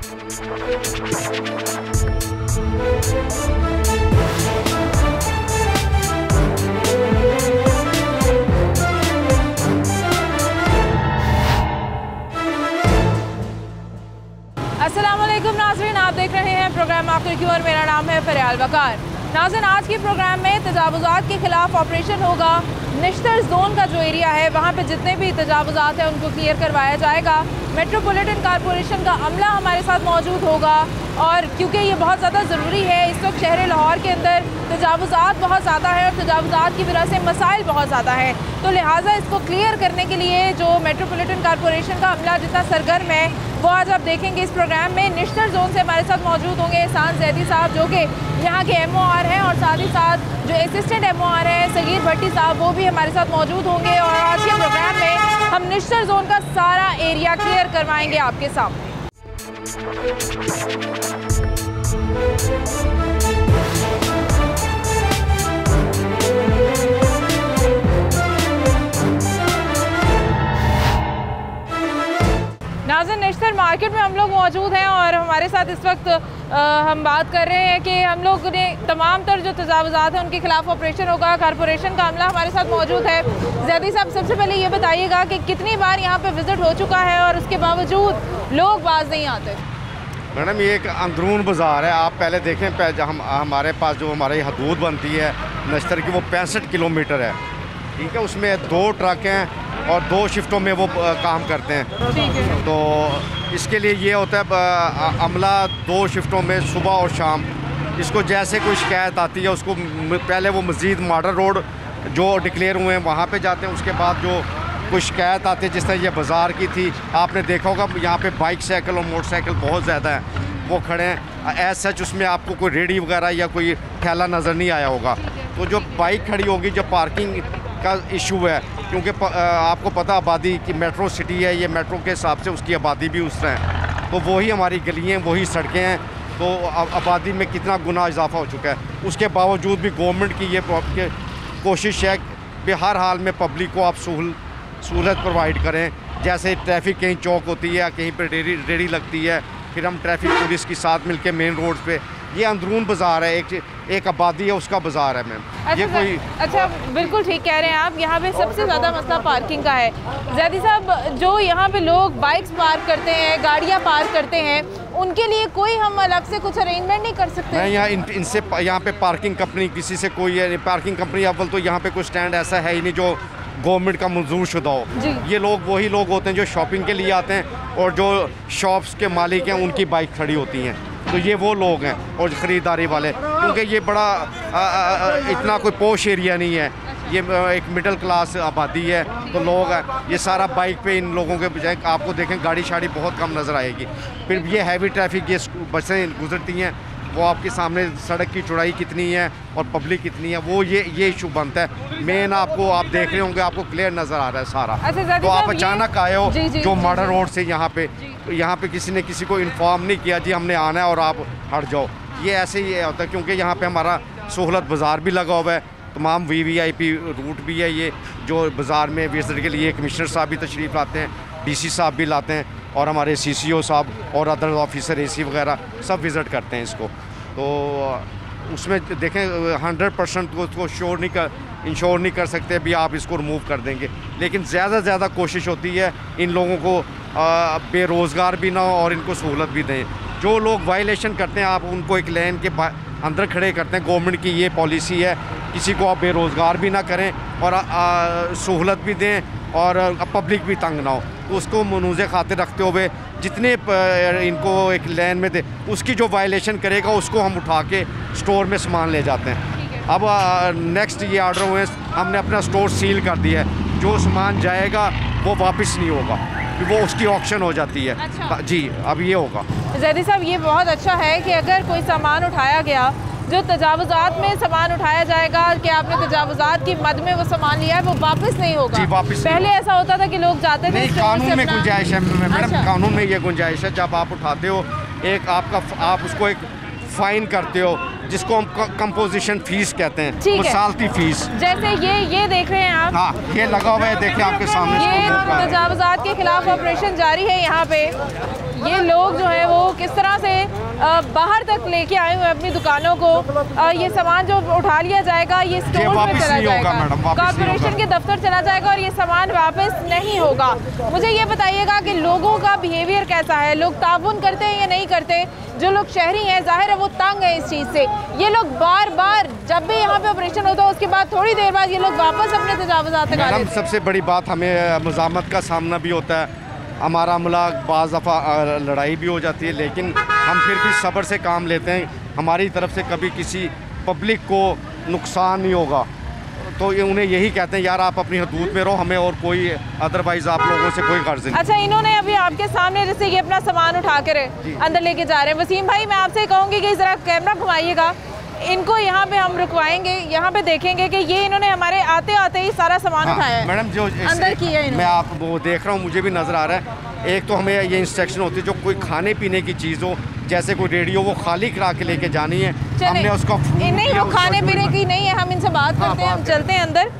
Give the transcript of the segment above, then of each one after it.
अस्सलामुअलैकुम नाज़रीन, आप देख रहे हैं प्रोग्राम आखिर क्यों और मेरा नाम है फरियाल वकार। नाज़रीन, आज के प्रोग्राम में तजावुज़ात के खिलाफ ऑपरेशन होगा। निश्तर जोन का जो एरिया है वहाँ पे जितने भी तजावुज़ात हैं उनको क्लियर करवाया जाएगा। मेट्रोपॉलिटन कॉरपोरेशन का अमला हमारे साथ मौजूद होगा और क्योंकि ये बहुत ज़्यादा ज़रूरी है, इस वक्त शहर लाहौर के अंदर तजावुज़ात बहुत ज़्यादा है और तजावुज़ात की वजह से मसाइल बहुत ज़्यादा है, तो लिहाजा इसको क्लियर करने के लिए जो मेट्रोपॉलिटन कॉरपोरेशन का अमला जितना सरगर्म है वो आज आप देखेंगे इस प्रोग्राम में। निश्तर जोन से हमारे साथ मौजूद होंगे एहसान जैदी साहब जो कि यहाँ के MOR हैं और साथ ही साथ जो असिस्टेंट MOR हैं सगीर भट्टी साहब वो भी हमारे साथ मौजूद होंगे और आज के प्रोग्राम में हम निश्तर जोन का सारा एरिया क्लियर करवाएंगे आपके सामने। नाज़रीन, निश्तर मार्केट में हम लोग मौजूद हैं और हमारे साथ इस वक्त हम बात कर रहे हैं कि हम लोग ने तमाम तर जो तजावुज़ात हैं उनके खिलाफ ऑपरेशन होगा। कॉरपोरेशन का अमला हमारे साथ मौजूद है। जैदी साहब, सबसे पहले ये बताइएगा कि कितनी बार यहाँ पे विज़िट हो चुका है और उसके बावजूद लोग बाज नहीं आते? मैडम, ये एक अंदरून बाज़ार है। आप पहले देखें, हमारे पास जो हमारी हदूद बनती है नश्तर की वो 65 किलोमीटर है, ठीक है। उसमें 2 ट्रक हैं और 2 शिफ्टों में वो काम करते हैं, ठीक है। तो इसके लिए ये होता है अमला 2 शिफ्टों में सुबह और शाम, इसको जैसे कोई शिकायत आती है उसको पहले वो मज़ीद मॉडल रोड जो डिक्लेयर हुए हैं वहाँ पे जाते हैं। उसके बाद जो कोई शिकायत आती है, जिस तरह ये बाज़ार की थी, आपने देखा होगा यहाँ पे बाइक साइकिल और मोटरसाइकिल बहुत ज़्यादा हैं, वो खड़े हैं। एज सच उसमें आपको कोई रेडी वगैरह या कोई ठेला नज़र नहीं आया होगा। तो जो बाइक खड़ी होगी, जो पार्किंग का इशू है, क्योंकि आपको पता आबादी की मेट्रो सिटी है, ये मेट्रो के हिसाब से उसकी आबादी भी उस तरह है, तो वही हमारी गलियाँ वही सड़कें हैं, तो आबादी में कितना गुना इजाफा हो चुका है। उसके बावजूद भी गवर्नमेंट की ये कोशिश है कि हर हाल में पब्लिक को आप सहूलत प्रोवाइड करें। जैसे ट्रैफिक कहीं चौक होती है, कहीं पर रेडी लगती है, फिर हम ट्रैफिक पुलिस के साथ मिलकर मेन रोड पे, ये अंदरून बाज़ार है, एक आबादी है उसका बाज़ार है मैम। अच्छा, बिल्कुल ठीक कह रहे हैं आप। यहाँ पे सबसे ज़्यादा मसला पार्किंग का है। जैदी साहब, जो यहाँ पे लोग बाइक्स पार्क करते हैं, गाड़ियाँ पार्क करते हैं, उनके लिए कोई हम अलग से कुछ अरेंजमेंट नहीं कर सकते? नहीं, इनसे यहाँ पे पार्किंग कंपनी किसी से कोई पार्किंग कंपनी अव्वल तो यहाँ पे कोई स्टैंड ऐसा है ही नहीं जो गवर्नमेंट का मंजूर शुदा हो। ये लोग वही लोग होते हैं जो शॉपिंग के लिए आते हैं और जो शॉप्स के मालिक हैं उनकी बाइक खड़ी होती हैं, तो ये वो लोग हैं और ख़रीदारी वाले, क्योंकि ये बड़ा इतना कोई पोश एरिया नहीं है, ये एक मिडिल क्लास आबादी है, तो लोग हैं ये सारा बाइक पे इन लोगों के बजाय आपको देखें गाड़ी शाड़ी बहुत कम नज़र आएगी। फिर ये हैवी ट्रैफिक, ये बसें गुजरती हैं, वो आपके सामने सड़क की चौड़ाई कितनी है और पब्लिक कितनी है, वो ये इशू बनता है। मेन आपको आप देख रहे होंगे, आपको क्लियर नज़र आ रहा है सारा। अच्छा, तो आप अचानक आए हो जो मॉडल रोड से यहाँ पे किसी ने किसी को इन्फॉर्म नहीं किया जी हमने आना है और आप हट जाओ, ये ऐसे ही होता है। क्योंकि यहाँ पे हमारा सहूलत बाज़ार भी लगा हुआ है, तमाम VVIP रूट भी है, ये जो बाज़ार में विजिट के लिए कमिश्नर साहब भी तशरीफ़ लाते हैं, DC साहब भी लाते हैं और हमारे CCO साहब और अदर ऑफिसर AC वगैरह सब विज़िट करते हैं इसको। तो उसमें देखें 100% को उसको इंश्योर नहीं कर सकते भी आप इसको रिमूव कर देंगे, लेकिन ज़्यादा से ज़्यादा कोशिश होती है इन लोगों को बेरोज़गार भी ना हो और इनको सहूलत भी दें। जो लोग वायलेशन करते हैं आप उनको एक लेन के अंदर खड़े करते हैं। गवर्नमेंट की ये पॉलिसी है, किसी को आप बेरोज़गार भी ना करें और सहूलत भी दें और पब्लिक भी तंग ना हो, तो उसको मनुज़े खातिर रखते हुए जितने इनको एक लेन में दे, उसकी जो वायलेशन करेगा उसको हम उठा के स्टोर में सामान ले जाते हैं। अब नेक्स्ट ये ऑर्डर हुए, हमने अपना स्टोर सील कर दिया है, जो सामान जाएगा वो वापस नहीं होगा, वो उसकी ऑक्शन हो जाती है। अच्छा। जी, अब ये होगा। जैदी साहब, ये बहुत अच्छा है कि अगर कोई सामान उठाया गया, जो तजावुज़ात में सामान उठाया जाएगा कि आपने तजावुज़ात की मद में वो सामान लिया है, वो वापस नहीं होगा। जी, वापस पहले ऐसा होता था कि लोग जाते थे। नहीं, कानून में गुंजाइश है मैडम, कानून में ये गुंजाइश है, जब आप उठाते हो एक आप उसको एक फाइन करते हो, जिसको हम कंपोजिशन फीस कहते हैं, वसालती फीस। जैसे ये देख रहे हैं आप, हाँ, ये लगा हुआ है, देखिए आपके सामने। ये तजावुज़ात के खिलाफ ऑपरेशन जारी है यहाँ पे। ये लोग जो है वो किस तरह बाहर तक लेके आए हुए अपनी दुकानों को। ये सामान जो उठा लिया जाएगा ये स्टोर में चला जाएगा, कॉर्पोरेशन के दफ्तर चला जाएगा और ये सामान वापस नहीं होगा। मुझे ये बताइएगा कि लोगों का बिहेवियर कैसा है, लोग ताउन करते हैं या नहीं करते? जो लोग शहरी हैं ज़ाहिर है वो तंग है इस चीज़ से। ये लोग बार बार जब भी यहाँ पे ऑपरेशन होता है उसके बाद थोड़ी देर बाद ये लोग वापस अपने तजावुज़ात लगा लेते हैं। सबसे बड़ी बात हमें मज़ामत का सामना भी होता है, हमारा अमला बाज़ दफ़ा लड़ाई भी हो जाती है, लेकिन हम फिर भी सब्र से काम लेते हैं। हमारी तरफ से कभी किसी पब्लिक को नुकसान नहीं होगा, तो ये उन्हें यही कहते हैं यार आप अपनी हदूद में रहो, हमें और कोई अदरवाइज आप लोगों से कोई गर्ज नहीं। अच्छा, इन्होंने अभी आपके सामने जैसे ये अपना सामान उठा कर अंदर लेके जा रहे हैं। वसीम भाई, मैं आपसे कहूँगी कि ज़रा कैमरा घुमाइएगा, इनको यहाँ पे हम रुकवाएंगे, यहाँ पे देखेंगे कि ये इन्होंने हमारे आते आते ही सारा सामान उठाया है। मैडम जो अंदर किया है मैं आप वो देख रहा हूँ, मुझे भी नज़र आ रहा है। एक तो हमें ये इंस्ट्रक्शन होती है जो कोई खाने पीने की चीज़ हो, जैसे कोई रेडियो, वो खाली करा के लेके जानी है। हमने उसका नहीं, वो खाने पीने की नहीं है, हम इनसे बात करते हैं, हम चलते हैं अंदर,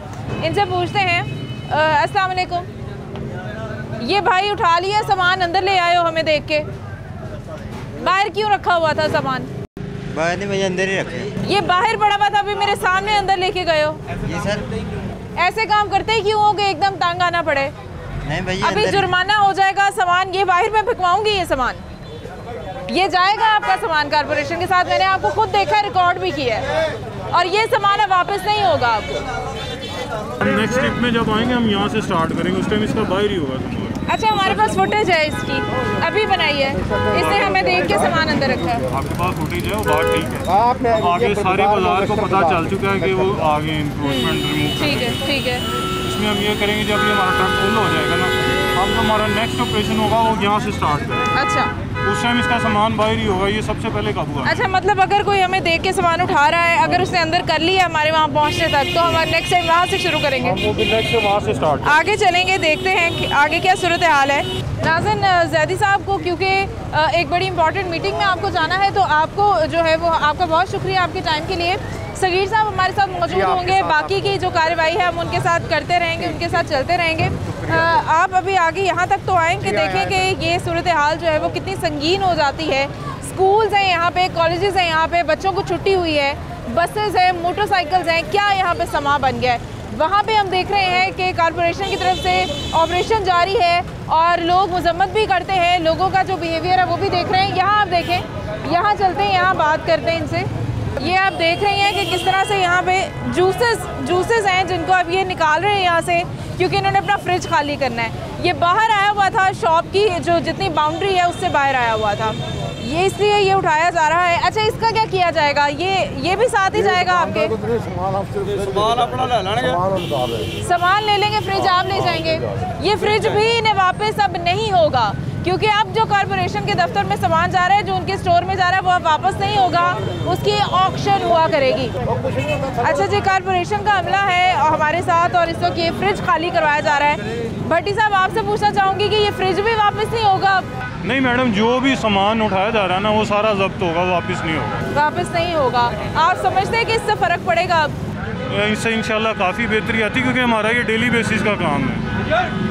इनसे पूछते हैं। अस्सलाम वालेकुम, ये भाई उठा लिया सामान, अंदर ले आए हो हमें देख के, बाहर क्यों रखा हुआ था सामान? बाहर नहीं भैया, अंदर ही रखे। ये बाहर पड़ा हुआ था, अभी मेरे सामने अंदर लेके गए हो। ये सर ऐसे काम करते ही क्यों हो कि एकदम तंग आना पड़े? नहीं भैया, अभी जुर्माना हो जाएगा, सामान ये बाहर में फिकवाऊंगी, ये सामान ये जाएगा आपका सामान कॉर्पोरेशन के साथ। मैंने आपको खुद देखा, रिकॉर्ड भी किया है, और ये सामान अब वापस नहीं होगा आपको। नेक्स्ट ट्रिप में जब आएंगे हम यहाँ से स्टार्ट करेंगे, उस टाइम इसका बाहर ही होगा। अच्छा, हमारे पास फुटेज है इसकी, अभी बनाई है, इसने हमें देख के सामान अंदर रखा है। आपके पास फुटेज है, वो बात ठीक है। आगे सारे बाजार को पता चल चुका है कि वो आगे इन्क्रोचमेंट रिमूव। ठीक है, ठीक है। इसमें हम ये करेंगे जब ये हमारा ट्रक फुल हो जाएगा ना, अब तो हमारा नेक्स्ट ऑपरेशन होगा वो यहाँ से स्टार्ट करेंगे। अच्छा, उस टाइम इसका सामान बाहर ही होगा, ये सबसे पहले काबू है। अच्छा, मतलब अगर कोई हमें देख के सामान उठा रहा है, अगर उसने अंदर कर लिया हमारे वहाँ पहुँचने तक, तो हमारे नेक्स्ट टाइम वहाँ से शुरू करेंगे। वो भी नेक्स्ट वहाँ से स्टार्ट आगे चलेंगे, देखते हैं कि आगे क्या सूरत हाल है। नाज़िन, ज़ैदी साहब को क्योंकि एक बड़ी इंपॉर्टेंट मीटिंग में आपको जाना है, तो आपको जो है वो आपका बहुत शुक्रिया आपके टाइम के लिए। सगीर साहब हमारे साथ मौजूद होंगे, बाकी की जो कार्रवाई है हम उनके साथ करते रहेंगे, उनके साथ चलते रहेंगे। आप अभी आगे यहाँ तक तो आएँगे, देखें कि ये सूरत हाल जो है वो कितनी संगीन हो जाती है। स्कूल्स हैं यहाँ पे, कॉलेजेस हैं यहाँ पे, बच्चों को छुट्टी हुई है, बसेस हैं, मोटरसाइकिल्स हैं, क्या यहाँ पे समा बन गया है। वहाँ पे हम देख रहे हैं कि कॉर्पोरेशन की तरफ से ऑपरेशन जारी है और लोग मजम्मत भी करते हैं, लोगों का जो बिहेवियर है वो भी देख रहे हैं। यहाँ आप देखें, यहाँ चलते हैं, यहाँ बात करते हैं इनसे। ये आप देख रहे हैं कि किस तरह से यहाँ पे जूसेस हैं जिनको अब ये निकाल रहे हैं यहाँ से, क्योंकि इन्होंने अपना फ्रिज खाली करना है। ये बाहर आया हुआ था, शॉप की जो जितनी बाउंड्री है उससे बाहर आया हुआ था, ये इसलिए ये उठाया जा रहा है। अच्छा, इसका क्या किया जाएगा? ये भी साथ ही जाएगा आपके? सामान ले लेंगे, फ्रिज आप ले जाएंगे। ये फ्रिज भी इन्हें वापस अब नहीं होगा, क्योंकि अब जो कॉर्पोरेशन के दफ्तर में सामान जा रहा है, जो उनके स्टोर में जा रहा है, वो अब वापस नहीं होगा, उसकी ऑक्शन हुआ करेगी। अच्छा जी, कॉर्पोरेशन का अमला है हमारे साथ और इस वक्त ये फ्रिज खाली करवाया जा रहा है। भट्टी साहब, आपसे पूछना चाहूँगी कि ये फ्रिज भी वापस नहीं होगा? नहीं मैडम, जो भी सामान उठाया जा रहा है ना वो सारा जब्त होगा, वापस नहीं होगा। वापस नहीं होगा। आप समझते हैं कि इससे फ़र्क पड़ेगा? अब इससे इंशाल्लाह काफ़ी बेहतरी आती है, क्योंकि हमारा ये डेली बेसिस का काम है।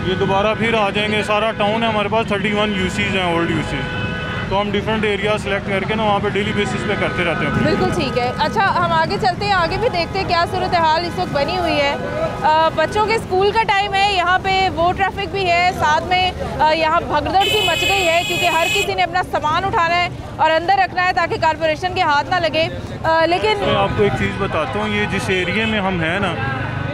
ये दोबारा फिर आ जाएंगे, सारा टाउन है हमारे पास, 31 यूसीज हैं, ओल्ड यूसीज, तो हम डिफरेंट एरिया सेलेक्ट करके ना वहाँ पे डेली बेसिस पे करते रहते हैं। बिल्कुल ठीक है। अच्छा, हम आगे चलते हैं, आगे भी देखते हैं क्या सूरत हाल इस वक्त बनी हुई है। बच्चों के स्कूल का टाइम है, यहाँ पे वो ट्रैफिक भी है, साथ में यहाँ भगदड़ सी मच गई है, क्योंकि हर किसी ने अपना सामान उठाना है और अंदर रखना है ताकि कॉर्पोरेशन के हाथ ना लगे। लेकिन मैं आपको एक चीज़ बताता हूँ, ये जिस एरिया में हम हैं ना,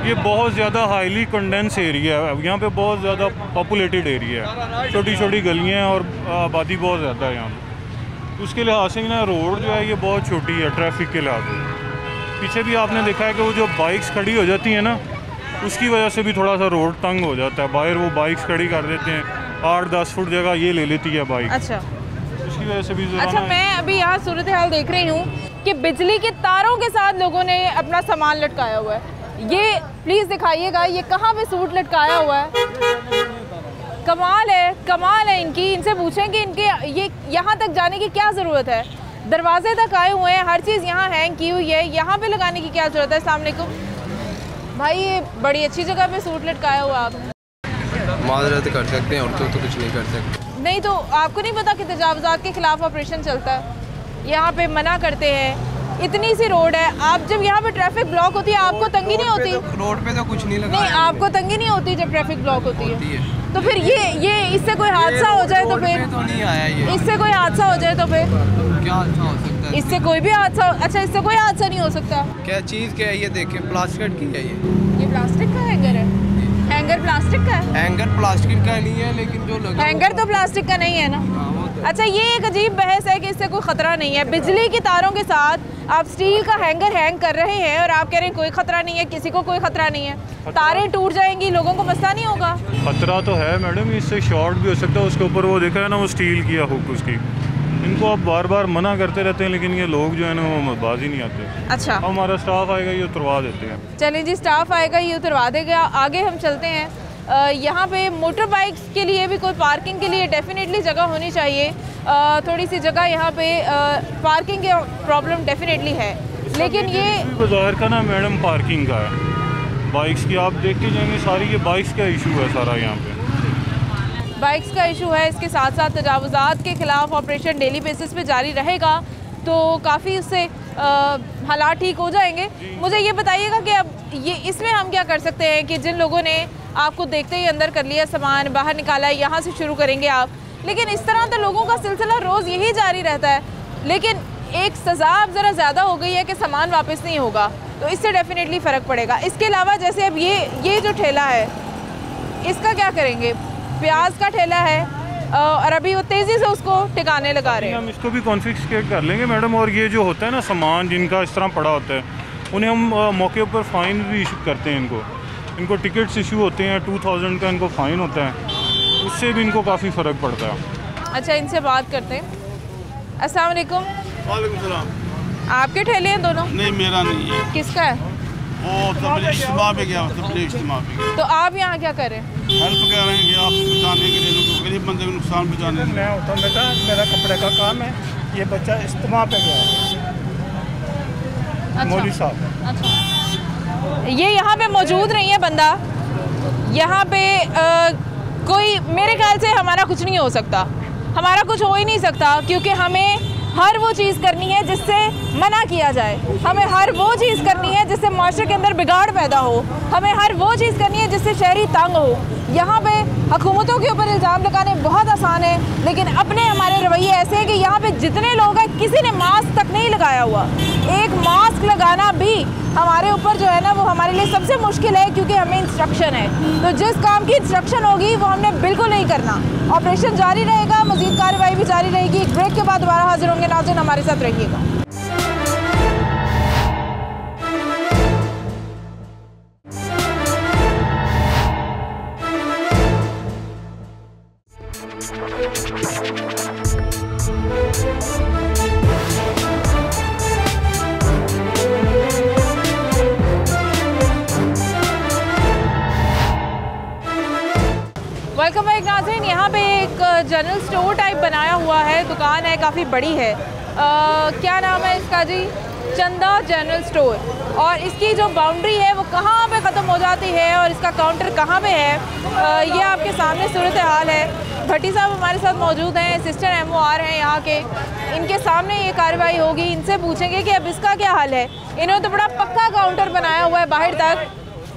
ये बहुत ज़्यादा हाईली कंडेंस एरिया है, यहाँ पे बहुत ज़्यादा पॉपुलेटेड एरिया है, छोटी छोटी गलियाँ हैं और आबादी बहुत ज़्यादा है यहाँ पे। उसके लिहाज से ना रोड जो है ये बहुत छोटी है ट्रैफिक के लिहाज से। पीछे भी आपने देखा है कि वो जो बाइक्स खड़ी हो जाती हैं ना, उसकी वजह से भी थोड़ा सा रोड तंग हो जाता है। बाहर वो बाइक्स खड़ी कर देते हैं, 8-10 फुट जगह ये ले लेती है बाइक। अच्छा, उसकी वजह से भी। अच्छा, मैं अभी यहाँ सूरत हाल देख रही हूँ कि बिजली के तारों के साथ लोगों ने अपना सामान लटकाया हुआ है। ये प्लीज़ दिखाइएगा, ये कहाँ पे सूट लटकाया हुआ है? कमाल है, कमाल है इनकी। इनसे पूछें कि इनके ये यहाँ तक जाने की क्या ज़रूरत है? दरवाजे तक आए हुए हैं, हर चीज़ यहाँ हैंग की हुई है, यहाँ पे लगाने की क्या ज़रूरत है? अस्सलाम वालेकुम भाई, ये बड़ी अच्छी जगह पे सूट लटकाया हुआ आपने। माजरत कर सकते हैं, और तो कुछ नहीं कर सकते। नहीं तो आपको नहीं पता कि तजावुज़ात के खिलाफ ऑपरेशन चलता है? यहाँ पे मना करते हैं। इतनी सी रोड है, आप जब यहाँ पे ट्रैफिक ब्लॉक होती है आपको तंगी नहीं होती? रोड पे तो कुछ नहीं लगा। नहीं, आपको तंगी नहीं होती जब ट्रैफिक ब्लॉक होती है? तो फिर ये इससे कोई हादसा हो जाए तो फिर तो नहीं आया ये। इससे कोई हादसा हो जाए तो फिर क्या अच्छा हो सकता है? इससे कोई भी हादसा? अच्छा, इससे कोई हादसा नहीं हो सकता? क्या चीज़ क्या है ये? देखें, प्लास्टिक की है ये प्लास्टिक का हैंगर है। हैंगर प्लास्टिक का है? हैंगर प्लास्टिक का नहीं है, लेकिन जो लगा हैंगर तो प्लास्टिक का नहीं है ना। अच्छा, ये एक अजीब बहस है कि इससे कोई खतरा नहीं है। बिजली की तारों के साथ आप स्टील का हैंगर हैंग कर रहे हैं और आप कह रहे हैं कोई खतरा नहीं है, किसी को कोई खतरा नहीं है। तारें टूट जाएंगी, लोगों को मसला नहीं होगा? खतरा तो है मैडम, इससे शॉर्ट भी हो सकता है। उसके ऊपर वो देखा है ना, वो स्टील किया हुक उसकी। इनको आप बार बार मना करते रहते हैं, लेकिन ये लोग जो है ना वो बाज ही नहीं आते। अच्छा, हमारा स्टाफ आएगा, ये उतरवा देते हैं। चलिए जी, स्टाफ आएगा, ये उतरवा देगा। आगे हम चलते हैं। यहाँ पे मोटर बाइक्स के लिए भी कोई पार्किंग के लिए डेफिनेटली जगह होनी चाहिए। थोड़ी सी जगह यहाँ पे पार्किंग की प्रॉब्लम डेफिनेटली है, लेकिन ये बाजार का ना मैडम पार्किंग का है। बाइक्स की आप देखते जाएंगे सारी, ये बाइक्स का इशू है सारा यहाँ पे। बाइक्स का इशू है, इसके साथ साथ तजावुज़ात के ख़िलाफ़ ऑपरेशन डेली बेसिस पे जारी रहेगा, तो काफ़ी उससे हालात ठीक हो जाएंगे। मुझे ये बताइएगा कि अब ये इसमें हम क्या कर सकते हैं कि जिन लोगों ने आपको देखते ही अंदर कर लिया, सामान बाहर निकाला, यहाँ से शुरू करेंगे आप, लेकिन इस तरह तो लोगों का सिलसिला रोज़ यही जारी रहता है। लेकिन एक सज़ा अब ज़रा ज़्यादा हो गई है कि सामान वापस नहीं होगा, तो इससे डेफिनेटली फ़र्क पड़ेगा। इसके अलावा जैसे अब ये जो ठेला है, इसका क्या करेंगे? प्याज का ठेला है और अभी वो तेज़ी से उसको टिकाने लगा रहे हैं। हम इसको भी कॉन्फिस्केट कर लेंगे मैडम। और ये जो होता है ना सामान जिनका इस तरह पड़ा होता है, उन्हें हम मौके पर फ़ाइन भी इशू करते हैं। इनको टिकट्स इशू होते हैं, 2000 का इनको फ़ाइन होता है, उससे भी इनको काफ़ी फ़र्क पड़ता है। अच्छा, इनसे बात करते हैं। अस्सलाम वालेकुम। वालेकुम सलाम। आपके ठेले हैं दोनों? नहीं, मेरा नहीं है। किसका है? वो तबलीग इज्तिमा पे गया, तबलीग इज्तिमा पे गया। तो आप यहाँ क्या कर रहे हैं? हेल्प कर रहे हैं कि आप बचाने के लिए, गरीब बंदे को नुकसान बचाने के लिए। मैं होता हूँ बेटा, मेरा कपड़े का काम है। ये बच्चा इज्तिमा पे गया। अच्छा, मौलवी साहब। अच्छा, ये यहाँ पे मौजूद नहीं है बंदा। यहाँ पे कोई, मेरे ख्याल से हमारा कुछ नहीं हो सकता, हमारा कुछ हो ही नहीं सकता, क्योंकि हमें हर वो चीज़ करनी है जिससे मना किया जाए। हमें हर वो चीज़ करनी है जिससे माशरे के अंदर बिगाड़ पैदा हो। हमें हर वो चीज़ करनी है जिससे शहरी तंग हो। यहाँ पे हुकूमतों के ऊपर इल्ज़ाम लगाने बहुत आसान है, लेकिन अपने हमारे रवैये ऐसे हैं कि यहाँ पे जितने लोग हैं किसी ने मास्क तक नहीं लगाया हुआ। एक मास्क लगाना भी हमारे ऊपर जो है ना, वो हमारे लिए सबसे मुश्किल है, क्योंकि हमें इंस्ट्रक्शन है। तो जिस काम की इंस्ट्रक्शन होगी वो हमने बिल्कुल नहीं करना। ऑपरेशन जारी रहेगा, मज़ीद कार्रवाई भी जारी रहेगी। एक ब्रेक के बाद दोबारा हाजिर होंगे। नाज़रीन, हमारे साथ रहिएगा। वेलकम बैक नाज़रीन। यहाँ पे एक जनरल स्टोर टाइप बनाया हुआ है, दुकान है, काफ़ी बड़ी है। क्या नाम है इसका जी? चंदा जनरल स्टोर। और इसकी जो बाउंड्री है वो कहाँ पे ख़त्म हो जाती है और इसका काउंटर कहाँ पे है, ये आपके सामने सूरत हाल है। भट्टी साहब हमारे साथ मौजूद हैं, असिस्टेंट MOR हैं यहाँ के। इनके सामने ये कार्रवाई होगी, इनसे पूछेंगे कि अब इसका क्या हाल है। इन्होंने तो बड़ा पक्का काउंटर बनाया हुआ है बाहर तक।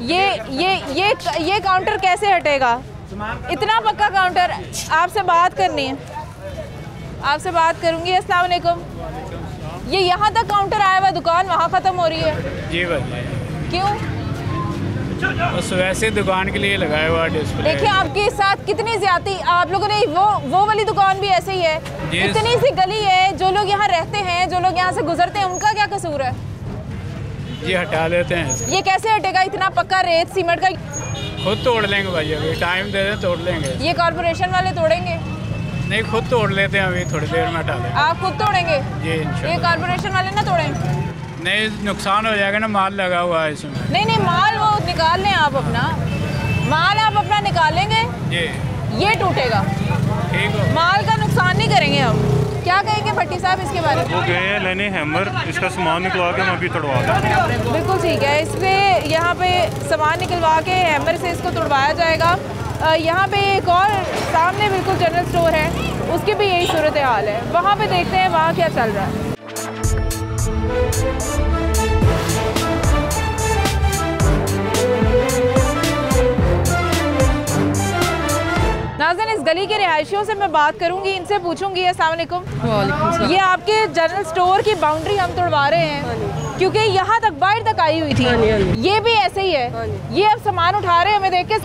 ये काउंटर कैसे हटेगा? इतना पक्का काउंटर। आपसे बात करनी है, आपसे बात करूंगी। अस्सलाम वालेकुम। ये यहाँ तक काउंटर आया हुआ, दुकान वहाँ ख़त्म हो रही है? जी भाई। क्यों? बस वैसे दुकान के लिए लगाया हुआ डिस्प्ले। देखिए आपके साथ कितनी ज्यादती। आप लोगों ने वो वाली दुकान भी ऐसे ही है। इतनी सी गली है, जो लोग यहाँ रहते हैं, जो लोग यहाँ से गुजरते हैं, उनका क्या कसूर है? ये हटा लेते हैं। ये कैसे हटेगा? इतना पक्का रेत सीमेंट का खुद तोड़ लेंगे भाई, अभी टाइम दे दें, तोड़ लेंगे। ये कॉर्पोरेशन वाले तोड़ेंगे? नहीं, खुद तोड़ लेते हैं, अभी थोड़ी देर में हटा देंगे। आप खुद तोड़ेंगे? जी इंशाल्लाह। ये कॉर्पोरेशन वाले ना तोड़ेंगे? नहीं, नुकसान हो जाएगा ना, माल लगा हुआ है इसमें। नहीं, माल वो निकाल लें आप अपना, माल आप अपना निकालेंगे, ये टूटेगा। ठीक हो, माल का नुकसान नहीं करेंगे हम। क्या कहेंगे भट्टी साहब इसके बारे में? वो गए हैं लेने हैमर, इसका सामान निकलवा के हम अभी तोड़वा दें। बिल्कुल ठीक है, इससे यहाँ पे सामान निकलवा के हैमर से इसको तोड़वाया जाएगा। यहाँ पे एक और सामने बिल्कुल जनरल स्टोर है, उसकी भी यही सूरत हाल है। वहाँ पे देखते हैं वहाँ क्या चल रहा है। नाज़रीन, इस गली के रिहायशियों से मैं बात करूंगी, इनसे पूछूंगी। अस्सलाम वालेकुम। ये आपके जनरल स्टोर की बाउंड्री हम तोड़वा रहे हैं क्योंकि यहाँ तक बाहर तक आई हुई थी। ये भी ऐसे ही है, ये अब सामान उठा रहे हैं हमें देख के।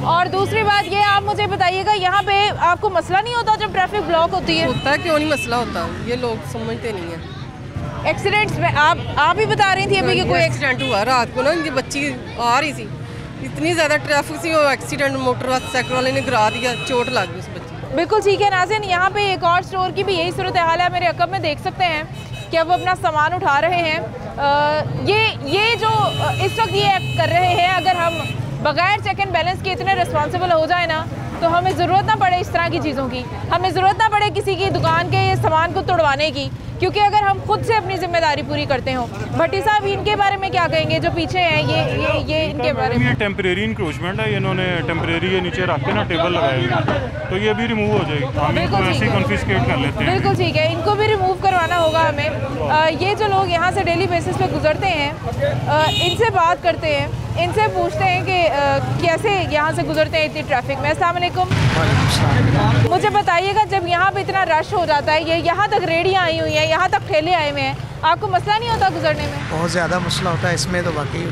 और दूसरी बात ये, आप मुझे बताइएगा, यहाँ पे आपको मसला नहीं होता जब ट्रैफिक ब्लॉक होती है? होता है, क्यों नहीं मसला होता, ये लोग समझते नहीं है। एक्सीडेंट्स में आप ही बता रही थी अभी कि कोई एक्सीडेंट हुआ रात को ना, इनकी बच्ची आ रही थी, इतनी ज़्यादा ट्रैफिक थी, वो एक्सीडेंट मोटर साइकिल वाले ने गिरा दिया, चोट लग गई उस बच्ची। बिल्कुल ठीक है नाज़रीन, यहाँ पे एक और स्टोर की भी यही सूरत हाल है। मेरे अकब में देख सकते हैं कि अब अपना सामान उठा रहे हैं। ये जो इस वक्त ये कर रहे हैं, अगर हम बगैर चेक एंड बैलेंस के इतने रिस्पॉन्सिबल हो जाए ना, तो हमें ज़रूरत ना पड़े इस तरह की चीज़ों की, हमें ज़रूरत ना पड़े किसी की दुकान के सामान को तोड़वाने की, क्योंकि अगर हम खुद से अपनी जिम्मेदारी पूरी करते हो। भट्टी साहब, इनके बारे में क्या कहेंगे जो पीछे हैं? ये इनके बारे में, ये टेम्परेरी इंक्रोचमेंट है, इन्होंने टेम्परेरी ये नीचे रख के ना टेबल लगाए हुए, तो ये भी रिमूव हो जाएगी, हम इनको ऐसे ही कॉन्फिस्केट कर लेते हैं। बिल्कुल ठीक है, इनको भी रिमूव करवाना होगा हमें। ये जो लोग यहाँ से डेली बेसिस पे गुजरते हैं, इनसे बात करते हैं, इनसे पूछते हैं कि कैसे यहाँ से गुजरते हैं इतनी ट्रैफिक में। अस्सलाम वालेकुम। मुझे बताइएगा, जब यहाँ पे इतना रश हो जाता है, ये यहाँ तक रेडियाँ आई हुई हैं, यहाँ तक ठेले आए हुए हैं, आपको मसला नहीं होता गुजरने में? बहुत ज़्यादा मसला होता है इसमें, तो बाकी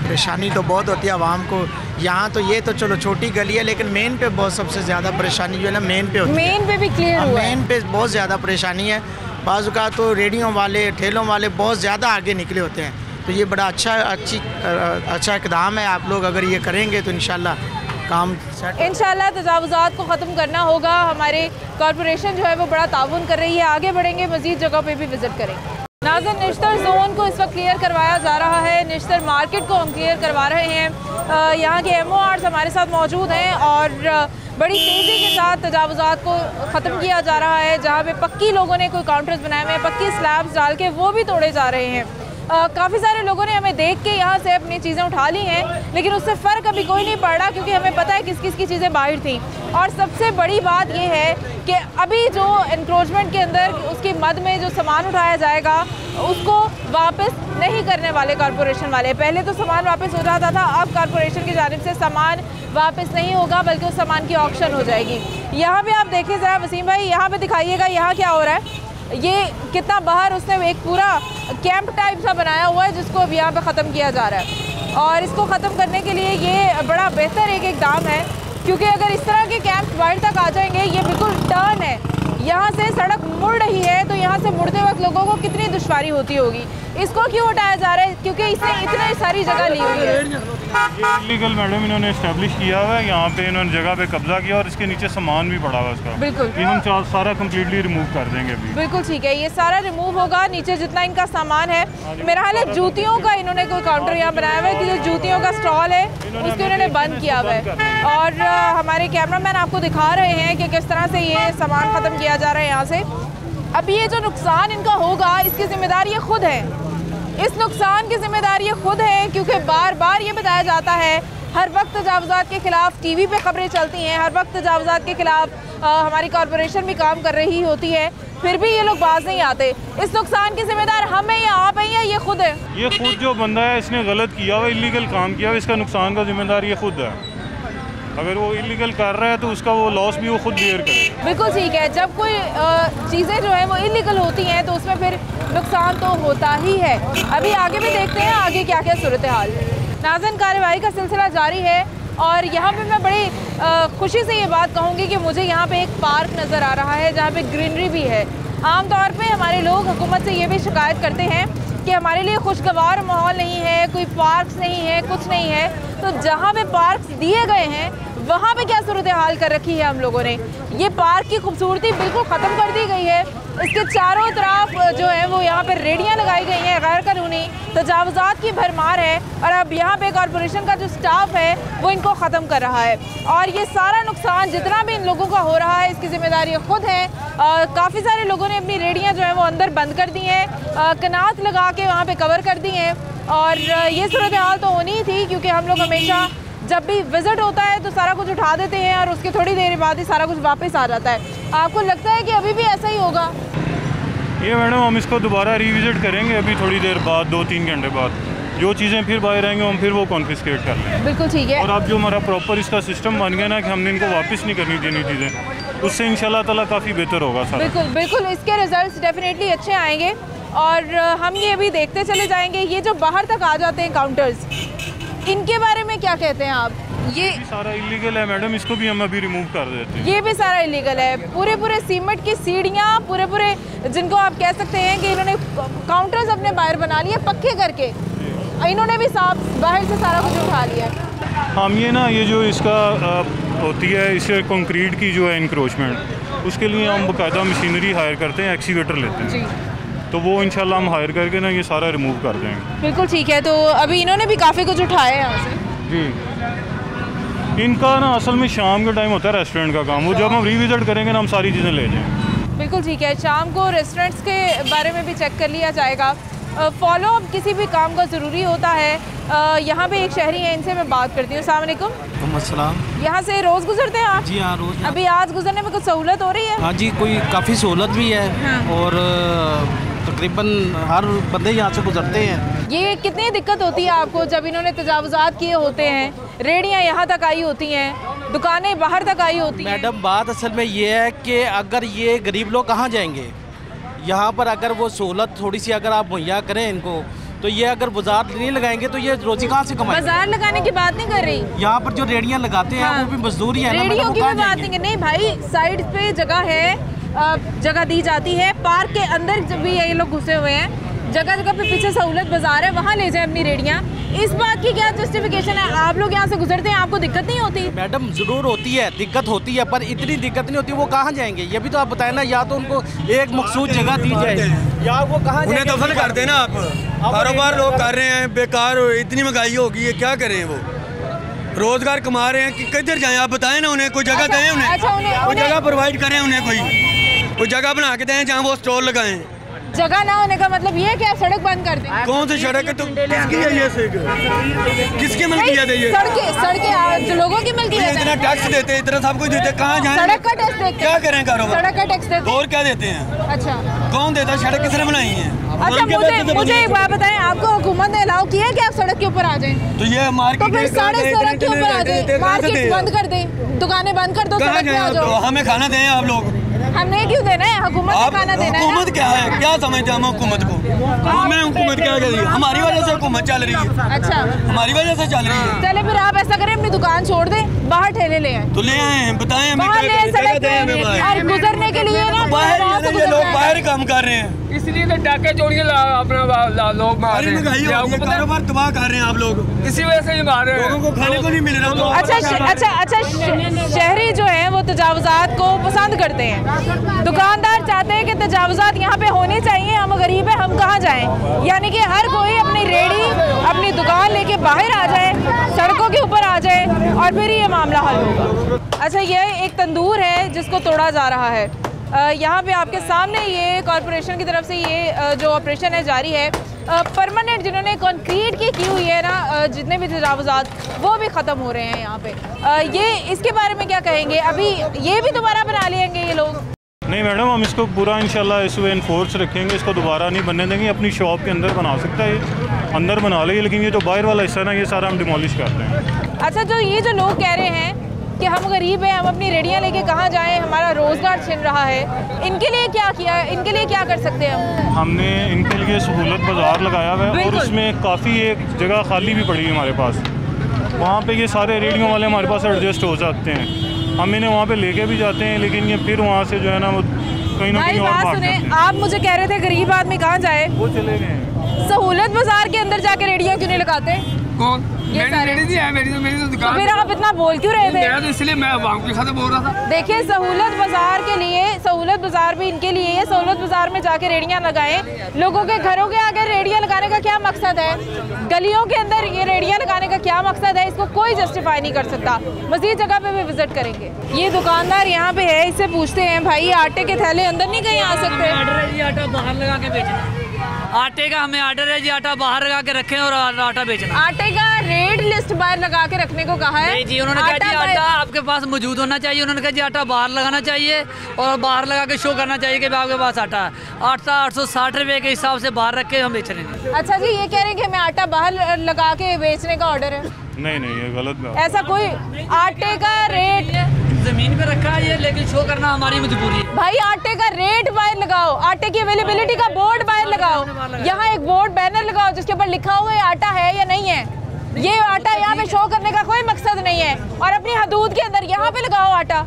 परेशानी तो बहुत होती है आवाम को। यहाँ तो ये तो चलो छोटी गली है, लेकिन मेन पे बहुत सबसे ज़्यादा परेशानी जो है ना मेन पे होती है। मेन पे भी क्लियर हुआ है, मेन पे बहुत ज़्यादा परेशानी है। बाज़ औक़ात तो रेडियों वाले, ठेलों वाले बहुत ज़्यादा आगे निकले होते हैं, तो ये बड़ा अच्छा इक़दाम है। आप लोग अगर ये करेंगे तो इंशाल्लाह काम इंशाल्लाह तजावुज़ात को ख़त्म करना होगा। हमारे कॉरपोरेशन जो है वो बड़ा ताउन कर रही है, आगे बढ़ेंगे, मज़ीद जगह पे भी विज़िट करेंगे। नाज़रीन, निश्तर जोन को इस वक्त क्लियर करवाया जा रहा है, निश्तर मार्केट को हम क्लियर करवा रहे हैं। यहाँ के MORs हमारे साथ मौजूद हैं और बड़ी तेज़ी के साथ तजावुज़ात को ख़त्म किया जा रहा है। जहाँ पे पक्की लोगों ने कोई काउंटर्स बनाए हुए हैं, पक्की स्लैब्स डाल के, वो भी तोड़े जा रहे हैं। काफ़ी सारे लोगों ने हमें देख के यहाँ से अपनी चीज़ें उठा ली हैं, लेकिन उससे फ़र्क अभी कोई नहीं पड़ रहा, क्योंकि हमें पता है किस किस की चीज़ें बाहर थी। और सबसे बड़ी बात यह है कि अभी जो एनक्रोचमेंट के अंदर उसकी मद में जो सामान उठाया जाएगा, उसको वापस नहीं करने वाले कॉरपोरेशन वाले। पहले तो सामान वापस हो जाता था, अब कॉरपोरेशन की जानिब से सामान वापस नहीं होगा, बल्कि उस सामान की ऑक्शन हो जाएगी। यहाँ पे आप देखें ज़रा वसीम भाई, यहाँ पे दिखाइएगा यहाँ क्या हो रहा है। ये कितना बाहर उसने एक पूरा कैंप टाइप सा बनाया हुआ है, जिसको अब यहाँ पे ख़त्म किया जा रहा है। और इसको ख़त्म करने के लिए ये बड़ा बेहतर एक इक़दाम है, क्योंकि अगर इस तरह के कैंप बाहर तक आ जाएंगे, ये बिल्कुल टर्न है, यहाँ से सड़क मुड़ रही है, तो यहाँ से मुड़ते वक्त लोगों को कितनी दुश्वारी होती होगी। इसको क्यों हटाया जा रहा है? क्योंकि इसने इतनी सारी जगह ली हुई है। ये इलीगल मैडम इन्होंने इस्टेब्लिश किया हुआ है, यहाँ पे इन्होंने जगह पे कब्जा किया और इसके नीचे सामान भी पड़ा हुआ है इसका। बिल्कुल, ये हम सारा कम्प्लीटली रिमूव कर देंगे अभी। बिल्कुल ठीक है, ये सारा रिमूव होगा, नीचे जितना इनका सामान है। मेरा हाल है जूतियों का इन्होंने कोई काउंटर यहाँ बनाया हुआ है, कि जो जूतियों का स्टॉल है उसको इन्होंने बंद किया हुआ है। और हमारे कैमरामैन आपको दिखा रहे हैं कि किस तरह से ये सामान ख़त्म किया जा रहा है यहाँ से। अब ये जो नुकसान इनका होगा, इसकी ज़िम्मेदारी ये खुद है, इस नुकसान की ज़िम्मेदारी ये खुद है, क्योंकि बार बार ये बताया जाता है, हर वक्त तजावुज़ात के ख़िलाफ़ टीवी पे खबरें चलती हैं, हर वक्त तजावुज़ात के ख़िलाफ़ हमारी कॉरपोरेशन भी काम कर रही होती है, फिर भी ये लोग बाज नहीं आते। इस नुकसान की ज़िम्मेदार हम हैं या आप हैं या ये खुद है? ये खुद जो बंदा है, इसने गलत किया हुआ, इलीगल काम किया हुआ, इसका नुकसान का जिम्मेदार ये खुद है। अगर वो इलीगल कर रहा है तो उसका वो लॉस भी वो खुद बेयर करे। बिल्कुल ठीक है, जब कोई चीज़ें जो है वो इलीगल होती हैं तो उसमें फिर नुकसान तो होता ही है। अभी आगे भी देखते हैं आगे क्या क्या सूरत हाल। नाज़रीन, कार्रवाई का सिलसिला जारी है और यहाँ पे मैं बड़ी खुशी से ये बात कहूँगी कि मुझे यहाँ पे एक पार्क नज़र आ रहा है, जहाँ पे ग्रीनरी भी है। आमतौर पे हमारे लोग हुकूमत से ये भी शिकायत करते हैं कि हमारे लिए खुशगवार माहौल नहीं है, कोई पार्क्स नहीं है, कुछ नहीं है। तो जहाँ पे पार्क्स दिए गए हैं वहाँ पे क्या सूरत हाल कर रखी है हम लोगों ने। ये पार्क की खूबसूरती बिल्कुल ख़त्म कर दी गई है। इसके चारों तरफ जो है वो यहाँ पर रेडियाँ लगाई गई हैं, गैर कानूनी तजावुज़ात की भरमार है। और अब यहाँ पे कॉरपोरेशन का जो स्टाफ है वो इनको ख़त्म कर रहा है। और ये सारा नुकसान जितना भी इन लोगों का हो रहा है, इसकी ज़िम्मेदारी खुद है। काफ़ी सारे लोगों ने अपनी रेडियाँ जो है वो अंदर बंद कर दी हैं, कनात लगा के वहाँ पे कवर कर दी हैं। और ये सूरत हाल तो होनी ही थी, क्योंकि हम लोग हमेशा जब भी विज़िट होता है तो सारा कुछ उठा देते हैं और उसके थोड़ी देर बाद ही सारा कुछ वापस आ जाता है। आपको लगता है कि अभी भी ऐसा ही होगा? ये मैडम हम इसको दोबारा रिविजिट करेंगे अभी थोड़ी देर बाद, 2-3 घंटे बाद। जो चीज़ें फिर बाहर आएंगे हम फिर वो कॉन्फिस्केट कर लेंगे। बिल्कुल ठीक है। और अब जो हमारा प्रॉपर इसका सिस्टम बन गया ना कि हमने इनको वापस नहीं करनी देनी चीज़ें, उससे इंशाल्लाह ताला काफ़ी बेहतर होगा सारा। बिल्कुल बिल्कुल, इसके रिजल्ट्स डेफिनेटली अच्छे आएंगे। और हम ये भी देखते चले जाएंगे। ये जो बाहर तक आ जाते हैं काउंटर्स, इनके बारे में क्या कहते हैं आप? ये सारा इलीगल है मैडम, इसको भी हम अभी रिमूव कर देते हैं। ये भी सारा इलीगल है। पूरे सीमेंट की सीढ़ियाँ, पूरे जिनको आप कह सकते हैं कि इन्होंने काउंटर्स अपने बाहर बना लिए पक्के करके, इन्होंने भी साफ बाहर से सारा कुछ उठा लिया। हम ये जो इसका होती है, इसे कंक्रीट की जो है इंक्रोचमेंट, उसके लिए हम बाकायदा मशीनरी हायर करते हैं, एक्सीवेटर लेते हैं जी। तो वो इंशाल्लाह हम हायर करके ना ये सारा रिमूव कर देंगे। बिल्कुल ठीक है। तो अभी इन्होंने भी काफ़ी कुछ उठाया है यहाँ से जी। इनका ना असल में शाम के टाइम होता है रेस्टोरेंट का काम, वो जब हम रिविजिट करेंगे ना हम सारी चीज़ें ले जाएंगे। बिल्कुल ठीक है। शाम को रेस्टोरेंट्स के बारे में भी चेक कर लिया जाएगा। फॉलो अप किसी भी काम का ज़रूरी होता है। यहाँ पे एक शहरी है, इनसे मैं बात करती हूँ। अस्सलाम वालेकुम। अस्सलाम। यहाँ से रोज़ गुजरते हैं आप? जी हाँ, रोज़। अभी आज गुजरने में कुछ सहूलत हो रही है? हाँ जी, कोई काफ़ी सहूलत भी है। हाँ। और तकरीबन हर बंदे यहाँ से गुजरते हैं। ये कितनी दिक्कत होती है आपको जब इन्होंने तजावुज़ात किए होते हैं? रेडियाँ यहाँ तक आई होती हैं, दुकानें बाहर तक आई होती हैं। मैडम बात असल में ये है कि अगर ये गरीब लोग कहाँ जाएंगे? यहाँ पर अगर वो सहूलत थोड़ी सी अगर आप मुहैया करें इनको, तो ये अगर बाजार नहीं लगाएंगे तो ये रोजी कहाँ से कमाएंगे? बाजार लगाने की बात नहीं कर रही। यहाँ पर जो रेडियाँ लगाते हैं वो भी मजदूरी है। रेडियों की बात नहीं, नहीं भाई, साइड पे जगह है, जगह दी जाती है। पार्क के अंदर भी ये लोग घुसे हुए हैं, जगह जगह पे पीछे सहूलत बाजार है, वहाँ ले जाए अपनी रेडियाँ। इस बात की क्या जस्टिफिकेशन है? आप लोग यहाँ से गुजरते हैं, आपको दिक्कत नहीं होती? मैडम ज़रूर होती है, दिक्कत होती है, पर इतनी दिक्कत नहीं होती। वो कहाँ जाएंगे ये भी तो आप बताएं ना। या तो उनको एक मखसूस जगह दी जाए, या वो कहाँ उन्हें दफन कर देना। आप कारोबार लोग कर रहे हैं, बेकार इतनी महंगाई होगी है, क्या करें? वो रोजगार कमा रहे हैं कि किधर जाएं? आप बताएं ना उन्हें, कोई जगह दें उन्हें, कोई जगह प्रोवाइड करें उन्हें, कोई जगह बना के दें जहाँ वो स्टॉल लगाएं। जगह ना होने का मतलब ये क्या सड़क बंद कर दें? कौन सी सड़क है? तो किसकी है ये? किसकी मिल्कियत है ये? सड़कें जो लोगों की मिल्कियत है। इतना टैक्स देते हैं, इतना सब कुछ देते हैं, कहाँ जाएं? सड़क का टैक्स देते हैं। क्या करें कारोबार? सड़क का टैक्स देते हैं। और क्या देते हैं? अच्छा, कौन देता है? सड़क किसने बनाई है? अच्छा, मुझे एक बात बताएं, आपको हुकूमत ने अलाउ किया है कि आप सड़क के ऊपर आ जाएं? तो ये मार्केट, तो फिर साढ़े सड़क के ऊपर आ जाए, मार्केट बंद कर दें, दुकानें बंद कर दो, सड़क पे आ जाओ। हमें खाना दें आप लोग। हमने क्यों देना है? हुकूमत को खाना देना है। हुकूमत क्या है? क्या समझते हैं हम हुकूमत को? हमें हुकूमत क्या कह रही है? हमारी वजह से हुकूमत चल रही है। अच्छा, हमारी वजह से चल रही है। चले फिर आप ऐसा करें, अपनी दुकान छोड़ दें, बाहर ठेले ले आए। तो ले आए हैं, बताएं हमें और गुजरने के लिए ना ये लोग बाहर काम कर रहे हैं, इसलिए तो डाके चोरियां अपना लोग मार रहे हैं। कारोबार तबाह कर रहे हैं आप लोग, इसी वजह से ही मार रहे हैं। लोगों को खाने को नहीं मिल रहा। अच्छा, शहरी जो है वो तजावुज़ात को पसंद करते हैं, दुकानदार चाहते हैं कि तजावुज़ात यहाँ पे होने चाहिए। हम गरीब हैं, हम कहाँ जाएं? यानी कि हर कोई अपनी रेडी, अपनी दुकान लेके बाहर आ जाए, सड़कों के ऊपर आ जाए, और फिर ये मामला हल होगा। अच्छा, ये एक तंदूर है जिसको तोड़ा जा रहा है। यहाँ पे आपके सामने ये कॉरपोरेशन की तरफ से ये जो ऑपरेशन है जारी है। परमानेंट जिन्होंने कंक्रीट की हुई है ना, जितने भी तजावुज़ात, वो भी ख़त्म हो रहे हैं यहाँ पे। ये इसके बारे में क्या कहेंगे? अभी ये भी दोबारा बना लेंगे ये लोग? नहीं मैडम, हम इसको पूरा इंशाल्लाह इस वे इन्फोर्स रखेंगे, इसको दोबारा नहीं बनने देंगे। अपनी शॉप के अंदर बना सकता है, अंदर बना लेंगे, लेकिन ये जो बाहर वाला हिस्सा ना, ये सारा हम डिमोलिश कर रहे हैं। अच्छा, जो ये जो लोग कह रहे हैं कि हम गरीब हैं, हम अपनी रेडियाँ लेके कहाँ जाएं, हमारा रोज़गार छिन रहा है, इनके लिए क्या किया? इनके लिए क्या कर सकते हैं हमने इनके लिए सहूलत बाज़ार लगाया हुआ है, और उसमें काफ़ी एक जगह खाली भी पड़ी है हमारे पास। वहाँ पे ये सारे रेडियो वाले हमारे पास एडजस्ट हो सकते हैं। हम इन्हें वहाँ पे लेके भी जाते हैं, लेकिन ये फिर वहाँ से जो है ना वो कहीं ना कहीं और भाग जाते हैं। आप मुझे कह रहे थे गरीब आदमी कहाँ जाए? वो चले गए। सहूलत बाजार के अंदर जाके रेडियाँ क्यों नहीं लगाते? कौन? मेरी तो दुकान। फिर आप इतना बोल क्यों रहे थे? तो इसलिए मैं आवाम के साथ बोल रहा था। देखिए, सहूलत बाजार के लिए, सहूलत बाजार भी इनके लिए है। सहूलत बाजार में जाके रेडियाँ लगाएं। लोगों के घरों के आगे रेडियाँ लगाने का क्या मकसद है? गलियों के अंदर ये रेडियाँ लगाने का क्या मकसद है? इसको कोई जस्टिफाई नहीं कर सकता। मजीद जगह पे भी विजिट करेंगे। ये दुकानदार यहाँ पे है, इससे पूछते हैं, भाई आटे के थैले अंदर नहीं कहीं आ सकते? आटा बाहर लगा के बेचना। आटे का हमें ऑर्डर है जी, आटा बाहर लगा के रखें और आटा बेचना। आटे का रेट लिस्ट बाहर लगा के रखने को कहा है। नहीं जी, उन्होंने कहा जी आटा आपके पास मौजूद होना चाहिए। उन्होंने कहा जी आटा बाहर लगाना चाहिए और बाहर लगा के शो करना चाहिए कि आपके पास आटा है। आटा 860 रुपये के हिसाब से बाहर रख के हम बेच रहे हैं। अच्छा जी, ये कह रहे हैं कि हमें आटा बाहर लगा के बेचने का ऑर्डर है। नहीं, ये गलत बात। ऐसा कोई आटे का रेट जमीन पे रखा है ये, लेकिन शो करना हमारी मजबूरी है। भाई आटे का रेट बाहर लगाओ, आटे की अवेलेबिलिटी का बोर्ड बाहर लगाओ। यहाँ एक बोर्ड बैनर लगाओ जिसके ऊपर लिखा हुआ है आटा है या नहीं है। ये आटा यहाँ पे शो करने का कोई मकसद नहीं है। और अपनी हदूद के अंदर यहाँ पे लगाओ आटा,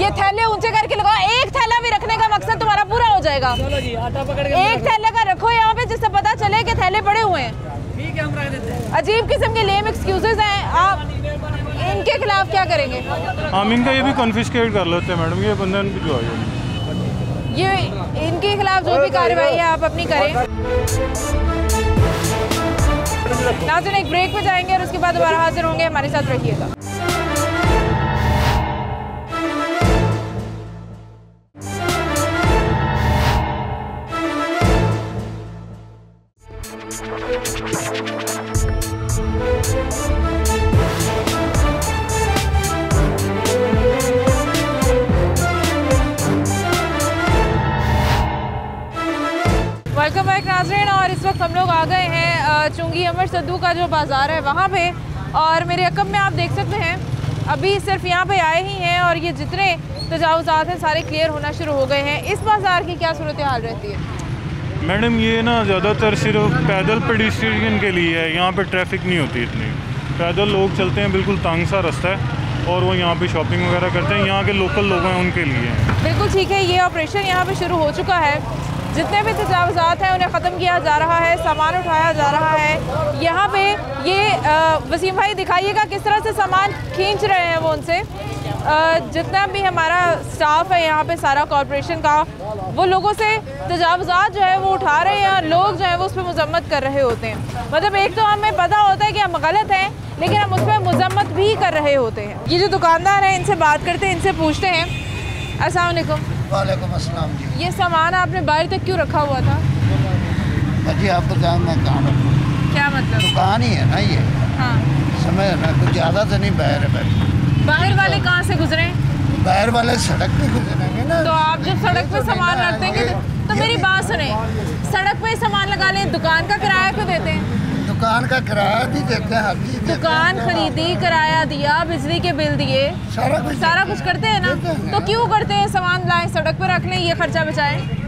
ये थैले ऊंचे करके लगाओ। एक थैला भी रखने का मकसद तुम्हारा पूरा हो जाएगा। एक थैले का रखो यहाँ पे जिससे पता चले कि थैले पड़े हुए हैं। ठीक है, हम रख देते हैं। अजीब किस्म के लेम एक्सक्यूजेस हैं, आप इनके खिलाफ क्या करेंगे? हम इनका ये भी कन्फिस्केट कर लेते हैं मैडम, ये बंदे जो है ये इनके खिलाफ जो भी कार्रवाई है आप अपनी करें। नाज़रीन, एक ब्रेक पे जाएंगे और उसके बाद दोबारा हाजिर होंगे, हमारे साथ रहिएगा। वेलकम बैक नाज़रीन, और इस वक्त हम लोग आ गए हैं चुंगी अमर सद्दू का जो बाज़ार है वहाँ पे। और मेरे अकब में आप देख सकते हैं अभी सिर्फ यहाँ पे आए ही हैं और ये जितने तजावुज़ात हैं सारे क्लियर होना शुरू हो गए हैं। इस बाज़ार की क्या सूरत हाल रहती है? मैडम ये ना ज़्यादातर सिर्फ पैदल पेडिस्ट्रियन के लिए है, यहाँ पे ट्रैफिक नहीं होती इतनी। पैदल लोग चलते हैं, बिल्कुल तंग सा रास्ता है और वो यहाँ पे शॉपिंग वगैरह करते हैं। यहाँ के लोकल लोग हैं उनके लिए। बिल्कुल ठीक है, ये ऑपरेशन यहाँ पे शुरू हो चुका है। जितने भी तजावुज़ात हैं उन्हें ख़त्म किया जा रहा है, सामान उठाया जा रहा है। यहाँ पे ये वसीम भाई दिखाइएगा किस तरह से सामान खींच रहे हैं वो उनसे। जितना भी हमारा स्टाफ है यहाँ पे सारा कॉरपोरेशन का, वो लोगों से तजावुज़ात जो है वो उठा रहे हैं और लोग जो है वो उस पर मजम्मत कर रहे होते हैं। मतलब एक तो हमें पता होता है कि हम गलत हैं, लेकिन हम उस पर मजम्मत भी कर रहे होते हैं। ये जो दुकानदार हैं इनसे बात करते हैं, इनसे पूछते हैं। अस्सलाम वालेकुम। वालेकुम अस्सलाम जी। ये सामान आपने बाहर तक क्यों रखा हुआ था? जी आपको क्या मैं कहाँ रखूँ? क्या मतलब? दुकान ही है ना ये। हाँ। समझ ना, कुछ ज़्यादा तो नहीं बाहर है। बाहर वाले कहाँ से गुजरे? बाहर वाले सड़क पे गुजरेंगे ना। तो आप जब सड़क पे सामान रखते हैं तो मेरी बात सुने, सड़क पे सामान लगा लें, दुकान का किराया क्यों देते हैं? दुकान का किराया भी देते हैं। दुकान खरीदी, किराया दिया, बिजली के बिल दिए, सारा कुछ करते हैं ना। तो क्यों करते हैं? सामान लाएं, सड़क पर रख लें, ये खर्चा बचाएं।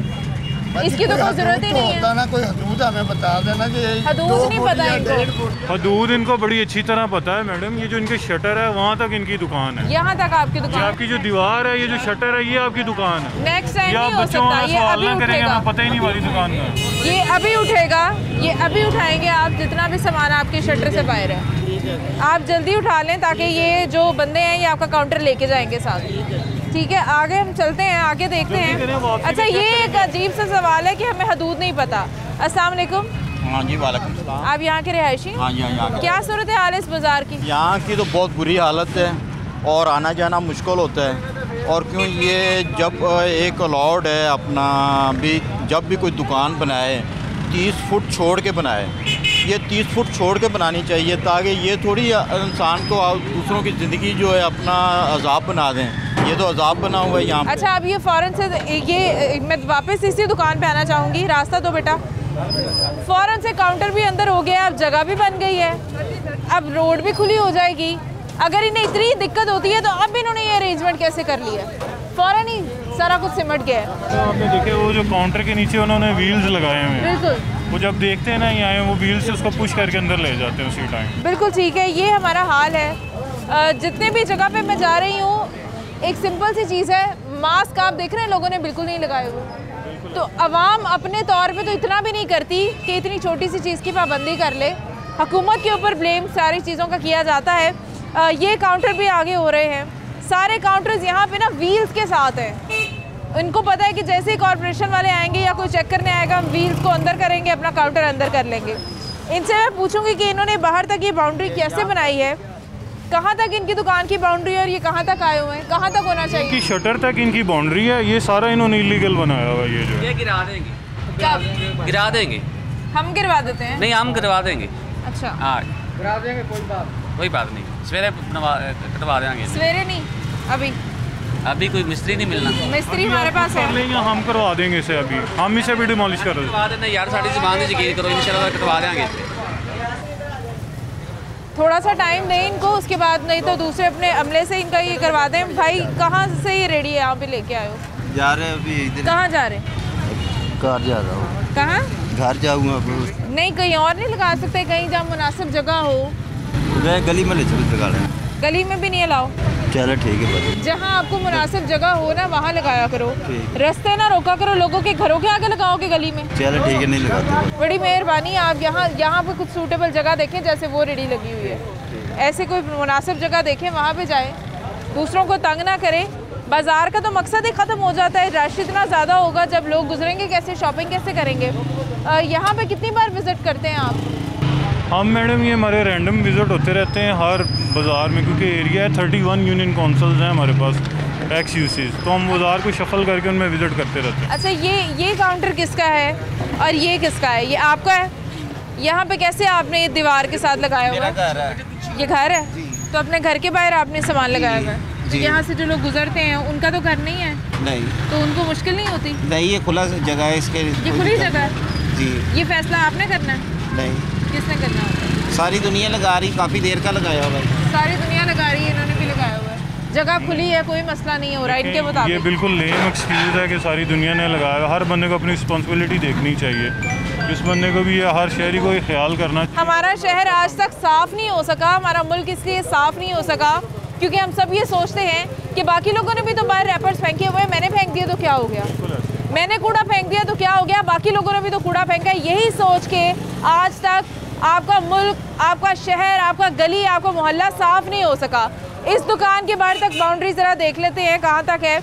इसकी तो कोई जरूरत ही नहीं है ना। कोई हदूद हमें बता देना कि हदूद नहीं पता इनको। हदूद इनको बड़ी अच्छी तरह पता है मैडम। ये जो इनके शटर है वहाँ तक इनकी दुकान है। यहाँ तक आपकी दुकान? आपकी जो दीवार है, ये जो शटर है, ये आपकी दुकान है। नेक्स्ट टाइम नहीं हो सकता, ये अभी उठेगा। पता ही नहीं वाली दुकान का, ये अभी उठेगा, ये अभी उठाएंगे। आप जितना भी सामान आपके शटर से बाहर है आप जल्दी उठा लें ताकि ये जो बंदे हैं ये आपका काउंटर लेके जाएंगे साथ। ठीक है, आगे हम चलते हैं, आगे देखते हैं। अच्छा, ये एक अजीब सा सवाल है कि हमें हदूद नहीं पता। अस्सलाम वालेकुम। हाँ जी, वालेकुम सलाम। आप यहाँ के रिहायशी? हाँ जी, यहाँ क्या सूरत हाल है इस बाज़ार की? यहाँ की तो बहुत बुरी हालत है और आना जाना मुश्किल होता है। और क्यों ये जब एक अलाउड है अपना भी, जब भी कोई दुकान बनाए 30 फुट छोड़ के बनाए। ये 30 फुट छोड़ के बनानी चाहिए ताकि ये थोड़ी इंसान को दूसरों की ज़िंदगी जो है अपना अजाब बना दें। ये तो अजाब बना हुआ है यहाँ। अच्छा, अब ये फ़ौरन से ये मैं वापस इसी दुकान पे आना चाहूँगी। रास्ता दो बेटा। फ़ौरन से काउंटर भी अंदर हो गया, अब जगह भी बन गई है, अब रोड भी खुली हो जाएगी। अगर इन्हें इतनी दिक्कत होती है तो अब इन्होंने ये अरेंजमेंट कैसे कर लिया? फ़ौरन ही सारा कुछ सिमट गया है। तो आपने देखे वो जो काउंटर के नीचे उन्होंने व्हील्स लगाए हुए हैं। बिल्कुल, वो जब देखते हैं ना यहाँ वो व्हील्स से उसको पुश करके अंदर ले जाते हैं उसी टाइम। बिल्कुल ठीक है, ये हमारा हाल है। जितने भी जगह पे मैं जा रही हूँ, एक सिंपल सी चीज़ है, मास्क आप देख रहे हैं लोगों ने बिल्कुल नहीं लगाए हुए। तो अवाम अपने तौर पे तो इतना भी नहीं करती कि इतनी छोटी सी चीज़ की पाबंदी कर ले। हुकूमत के ऊपर ब्लेम सारी चीज़ों का किया जाता है। ये काउंटर भी आगे हो रहे हैं, सारे काउंटर्स यहाँ पे ना व्हील्स के साथ हैं। इनको पता है कि जैसे ही कॉर्पोरेशन वाले आएंगे या कोई चेक करने आएगा, हम व्हील्स को अंदर करेंगे, अपना काउंटर अंदर कर लेंगे। इनसे मैं पूछूंगी कि इन्होंने बाहर तक ये बाउंड्री कैसे बनाई है, कहाँ तक इनकी दुकान की बाउंड्री है और ये कहाँ तक आए हुए हैं, कहाँ तक होना चाहिए? इनकी शटर तक इनकी बाउंड्री है, ये सारा इन्होंने इलीगल बनाया हुआ है। ये जो ये गिरा देंगे, कब गिरा देंगे? हम गिरवा देते हैं? नहीं, हम गिरवा देंगे। अच्छा, आज गिरा देंगे, कोई बात नहीं, सवेरे कटवा देंगे। सवेरे नहीं, अभी कोई मिस्त्री नहीं मिलना। मिस्त्री हमारे पास है, हम करवा देंगे इसे, अभी हम इसे भी डिमोलिश कर देंगे यार। साड़ी ज़बान से यकीन करो, इंशाल्लाह कटवा देंगे। थोड़ा सा टाइम दें इनको, उसके बाद नहीं तो दूसरे अपने अमले से इनका ये करवा दें। भाई कहाँ से ये रेडी है, यहाँ पे लेके आए हो? जा रहे हैं अभी इधर। कहाँ जा रहे? घर जा रहा हूँ। कहाँ? घर जाऊँगा। नहीं, कहीं और नहीं लगा सकते? कहीं जहाँ मुनासिब जगह हो। मैं गली में लगा रहे हैं। गली में भी नहीं अलाउ? चलो ठीक है। जहाँ आपको मुनासिब जगह हो ना वहाँ लगाया करो, रास्ते ना रोका करो, लोगों के घरों के आगे लगाओगे गली में। चलो ठीक है, नहीं लगाते। बड़ी मेहरबानी, आप यहाँ पे कुछ सूटेबल जगह देखें, जैसे वो रेडी लगी हुई है, ऐसे कोई मुनासिब जगह देखें, वहाँ पे जाएं, दूसरों को तंग ना करें। बाज़ार का तो मकसद ही ख़त्म हो जाता है, रश इतना ज़्यादा होगा, जब लोग गुजरेंगे कैसे, शॉपिंग कैसे करेंगे? यहाँ पे कितनी बार विज़िट करते हैं आप? हम मैडम ये हमारे रैंडम विज़िट होते रहते हैं हर बाज़ार में, क्योंकि एरिया है 31 यूनियन काउंसिल्स हैं हमारे पास एक्स यूसीज, तो हम बाज़ार को शफल करके उनमें विज़िट करते रहते हैं। अच्छा, ये काउंटर किसका है और ये किसका है? ये आपका है? यहाँ पे कैसे आपने ये दीवार के साथ लगाया हुआ है? ये घर है, तो अपने घर के बाहर आपने सामान लगाया हुआ है? तो यहाँ से जो लोग गुजरते हैं उनका तो घर नहीं है? नहीं। तो उनको मुश्किल नहीं होती? नहीं, ये खुला जगह है, इसके ये खुली जगह है जी। ये फैसला आपने करना है? नहीं। किसने करना है? सारी दुनिया लगा रही, काफ़ी देर का लगाया हुआ है। सारी दुनिया लगा रही है, इन्होंने भी लगाया हुआ है, जगह खुली है, कोई मसला नहीं हो रहा इनके मुताबिक। ये बिल्कुल लेम एक्सक्यूज़ है कि सारी दुनिया ने लगाया है। हर बंदे को अपनी रिस्पॉन्सिबिलिटी देखनी चाहिए, इस बंदे को भी, हर शहरी को ख्याल करना। हमारा शहर आज तक साफ़ नहीं हो सका, हमारा मुल्क इसलिए साफ़ नहीं हो सका क्योंकि हम सब ये सोचते हैं कि बाकी लोगों ने भी तो बाहर रैपर्स फेंके हुए हैं, मैंने फेंक दिया तो क्या हो गया, मैंने कूड़ा फेंक दिया तो क्या हो गया, बाकी लोगों ने भी तो कूड़ा फेंका है। यही सोच के आज तक आपका मुल्क, आपका शहर, आपका गली, आपका मोहल्ला साफ़ नहीं हो सका। इस दुकान के बाहर तक बाउंड्री ज़रा देख लेते हैं कहाँ तक है।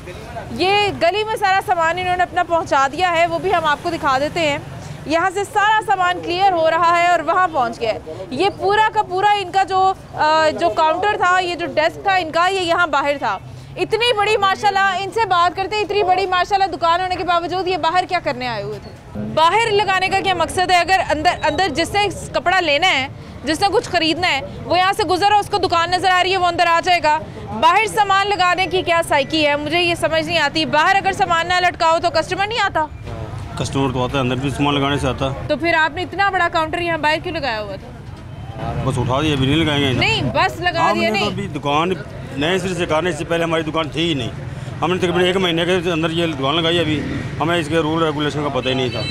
ये गली में सारा सामान इन्होंने अपना पहुँचा दिया है, वो भी हम आपको दिखा देते हैं। यहाँ से सारा सामान क्लियर हो रहा है और वहाँ पहुँच गया है। ये पूरा का पूरा इनका जो काउंटर था, ये जो डेस्क था इनका, ये यहाँ बाहर था। इतनी बड़ी माशाल्लाह, इनसे बात करते हैं, इतनी बड़ी माशाल्लाह दुकान होने के बावजूद ये बाहर क्या करने आए हुए थे? बाहर लगाने का क्या मकसद है? अगर अंदर जिससे कपड़ा लेना है, जिसने कुछ खरीदना है, वो यहाँ से गुजरा, उसको दुकान नज़र आ रही है, वो अंदर आ जाएगा। बाहर सामान लगाने की क्या साइकी है, मुझे ये समझ नहीं आती। बाहर अगर सामान ना लटकाओ तो कस्टमर नहीं आता? कस्टमर तो आता है, अंदर भी सामान लगाने से आता। तो फिर आपने इतना बड़ा काउंटर यहाँ बाहर क्यों लगाया हुआ था? बस उठा दिया, अभी नहीं लगाएंगे। नहीं, बस लगा दिया नहीं। अभी दुकान नए सिरे से करने से पहले हमारी दुकान थी ही नहीं, हमने तकरीबन 1 महीने के अंदर ये दुकान लगाई। अभी हमें इसके रूल रेगुलेशन का पता ही नहीं था।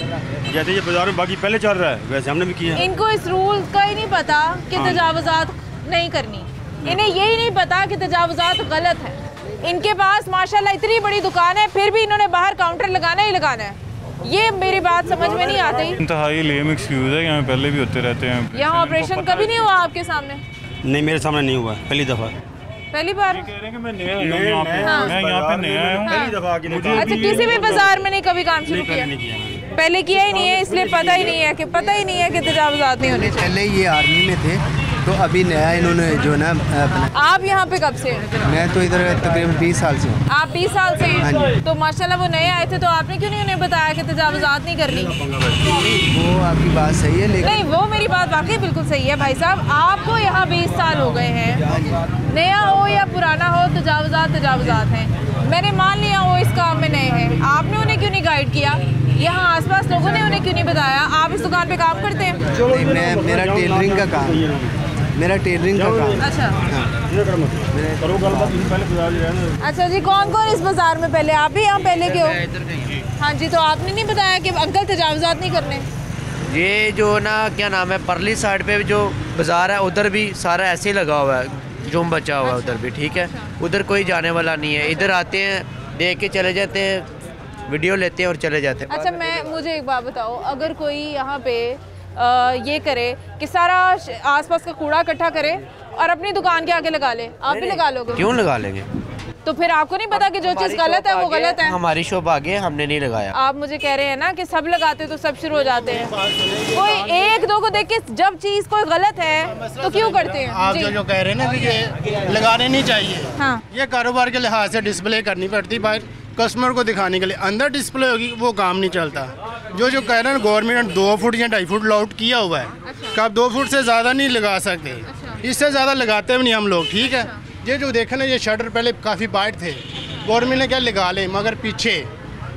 जैसे ये बाजार में बाकी पहले चल रहा है, वैसे हमने भी किया। इनको इस रूल का ही नहीं पता कि तजावुज़ात नहीं करनी, इन्हें यही नहीं पता कि तजावुज़ात गलत है। इनके पास माशाल्लाह इतनी बड़ी दुकान है, फिर भी इन्होंने बाहर काउंटर लगाना ही लगाना है। ये मेरी बात समझ में नहीं आती। इंतहाई लेम एक्सक्यूज़ है, यहाँ पहले भी होते रहते हैं। यहाँ ऑपरेशन कभी नहीं हुआ आपके सामने? नहीं, मेरे सामने नहीं हुआ, पहली दफ़ा। पहली बार? कह रहे हैं कि मैं नया हूँ यहाँ पे, मैं यहाँ पे नया हूँ, पहली दफ़ा। अच्छा, किसी भी बाजार में नहीं कभी काम शुरू किया? पहले किया ही नहीं है, इसलिए पता ही नहीं है कि तजावुज़ात नहीं होने चाहिए। पहले ये आर्मी में थे, तो अभी नया इन्होंने जो ना अपना। आप यहाँ पे कब से? मैं तो इधर तकरीबन 20 साल से हूँ। आप 20 साल से हैं? हाँ जी। तो माशाल्लाह वो नए आए थे, तो आपने क्यों नहीं उन्हें बताया कि तजावुज़ात नहीं करनी? वो आपकी बात सही है, लेकिन नहीं, वो मेरी बात वाकई बिल्कुल सही है भाई साहब। आपको यहाँ 20 साल हो गए हैं, नया हो या पुराना हो, तजावुज़ात हैं। मैंने मान लिया वो इस काम में नए हैं, आपने उन्हें क्यों नहीं गाइड किया? यहाँ आसपास लोगों ने उन्हें क्यों नहीं बताया? आप इस दुकान पे काम करते हैं? नहीं, मेरा टेलरिंग का काम है। अच्छा। अच्छा जी, कौन कौन इस बाजार में पहले? आप भी यहाँ पहले के हो? हाँ जी, तो आपने नहीं बताया कि अंकल तजावुज़ात नहीं करने? ये जो ना क्या नाम है, परली साइड पे जो बाज़ार है उधर भी सारा ऐसे ही लगा हुआ है, जुम बचा हुआ है उधर भी, ठीक है। उधर कोई जाने वाला नहीं है, इधर आते हैं, देख के चले जाते हैं, वीडियो लेते हैं और चले जाते हैं। अच्छा, मुझे एक बात बताओ, अगर कोई यहाँ पे ये करे कि सारा आसपास का कूड़ा इकट्ठा करे और अपनी दुकान के आगे लगा ले, आप भी लगा लोगे? क्यों लगा लेंगे? तो फिर आपको नहीं पता कि जो चीज़ गलत है वो गलत है? हमारी शॉप आगे, हमने नहीं लगाया। आप मुझे कह रहे हैं ना कि सब लगाते तो सब शुरू हो जाते हैं। कोई एक दो को देख के जब चीज़ कोई गलत है तो क्यों करते हैं? आप जो कह रहे हैं ना कि ये लगाने नहीं चाहिए, हाँ, ये कारोबार के लिहाज से डिस्प्ले करनी पड़ती, बाहर कस्टमर को दिखाने के लिए, अंदर डिस्प्ले होगी वो काम नहीं चलता। जो कह रहे हैं गवर्नमेंट ने 2 फुट या 2.5 फुट अलाउड किया हुआ है कि आप 2 फुट से ज़्यादा नहीं लगा सकते, इससे ज़्यादा लगाते भी नहीं हम लोग, ठीक है। ये जो देखे ना, ये शटर पहले काफ़ी वाइड थे, गवर्नमेंट ने क्या लगा ले, मगर पीछे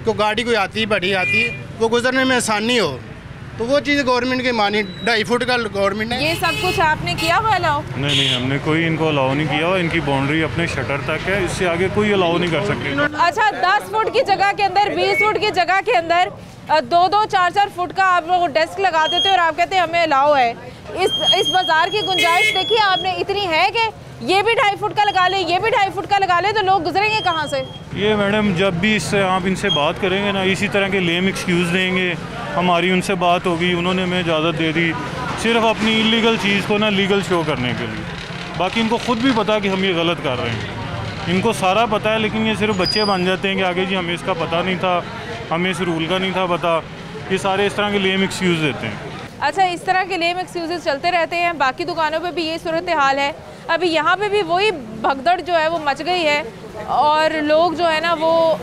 तो गाड़ी कोई आती बड़ी आती वो गुजरने में आसानी हो, तो वो चीज़ गवर्नमेंट की मानी। 2.5 फुट का गवर्नमेंट ने, ये सब कुछ आपने किया हुआ अलाउ? नहीं, हमने कोई इनको अलाउ नहीं किया हुआ। इनकी बाउंड्री अपने शटर तक है, इससे आगे कोई अलाउ नहीं कर सकते। अच्छा, 10 फुट की जगह के अंदर, 20 फुट की जगह के अंदर 2-2, 4-4 फुट का आप लोग डेस्क लगा देते और आप कहते हैं हमें अलाउ है। इस बाजार की गुंजाइश देखिए आपने इतनी है कि ये भी 2.5 फुट का लगा ले, ये भी 2.5 फुट का लगा ले, तो लोग गुजरेंगे कहाँ से? ये मैडम जब भी इससे आप इनसे बात करेंगे ना, इसी तरह के लेम एक्सक्यूज़ देंगे। हमारी उनसे बात होगी, उन्होंने हमें इजाज़त दे दी सिर्फ अपनी इलीगल चीज़ को ना लीगल शो करने के लिए। बाकी इनको ख़ुद भी पता कि हम ये गलत कर रहे हैं, इनको सारा पता है, लेकिन ये सिर्फ बच्चे बन जाते हैं कि आगे जी हमें इसका पता नहीं था, हमें इस रूल का नहीं था पता। ये सारे इस तरह के लेम एक्सक्यूज़ देते हैं। अच्छा, इस तरह के लेम एक्सक्यूज़ चलते रहते हैं। बाकी दुकानों पे भी ये सूरत हाल है। अभी यहाँ पे भी वही भगदड़ जो है वो मच गई है और लोग जो है ना वो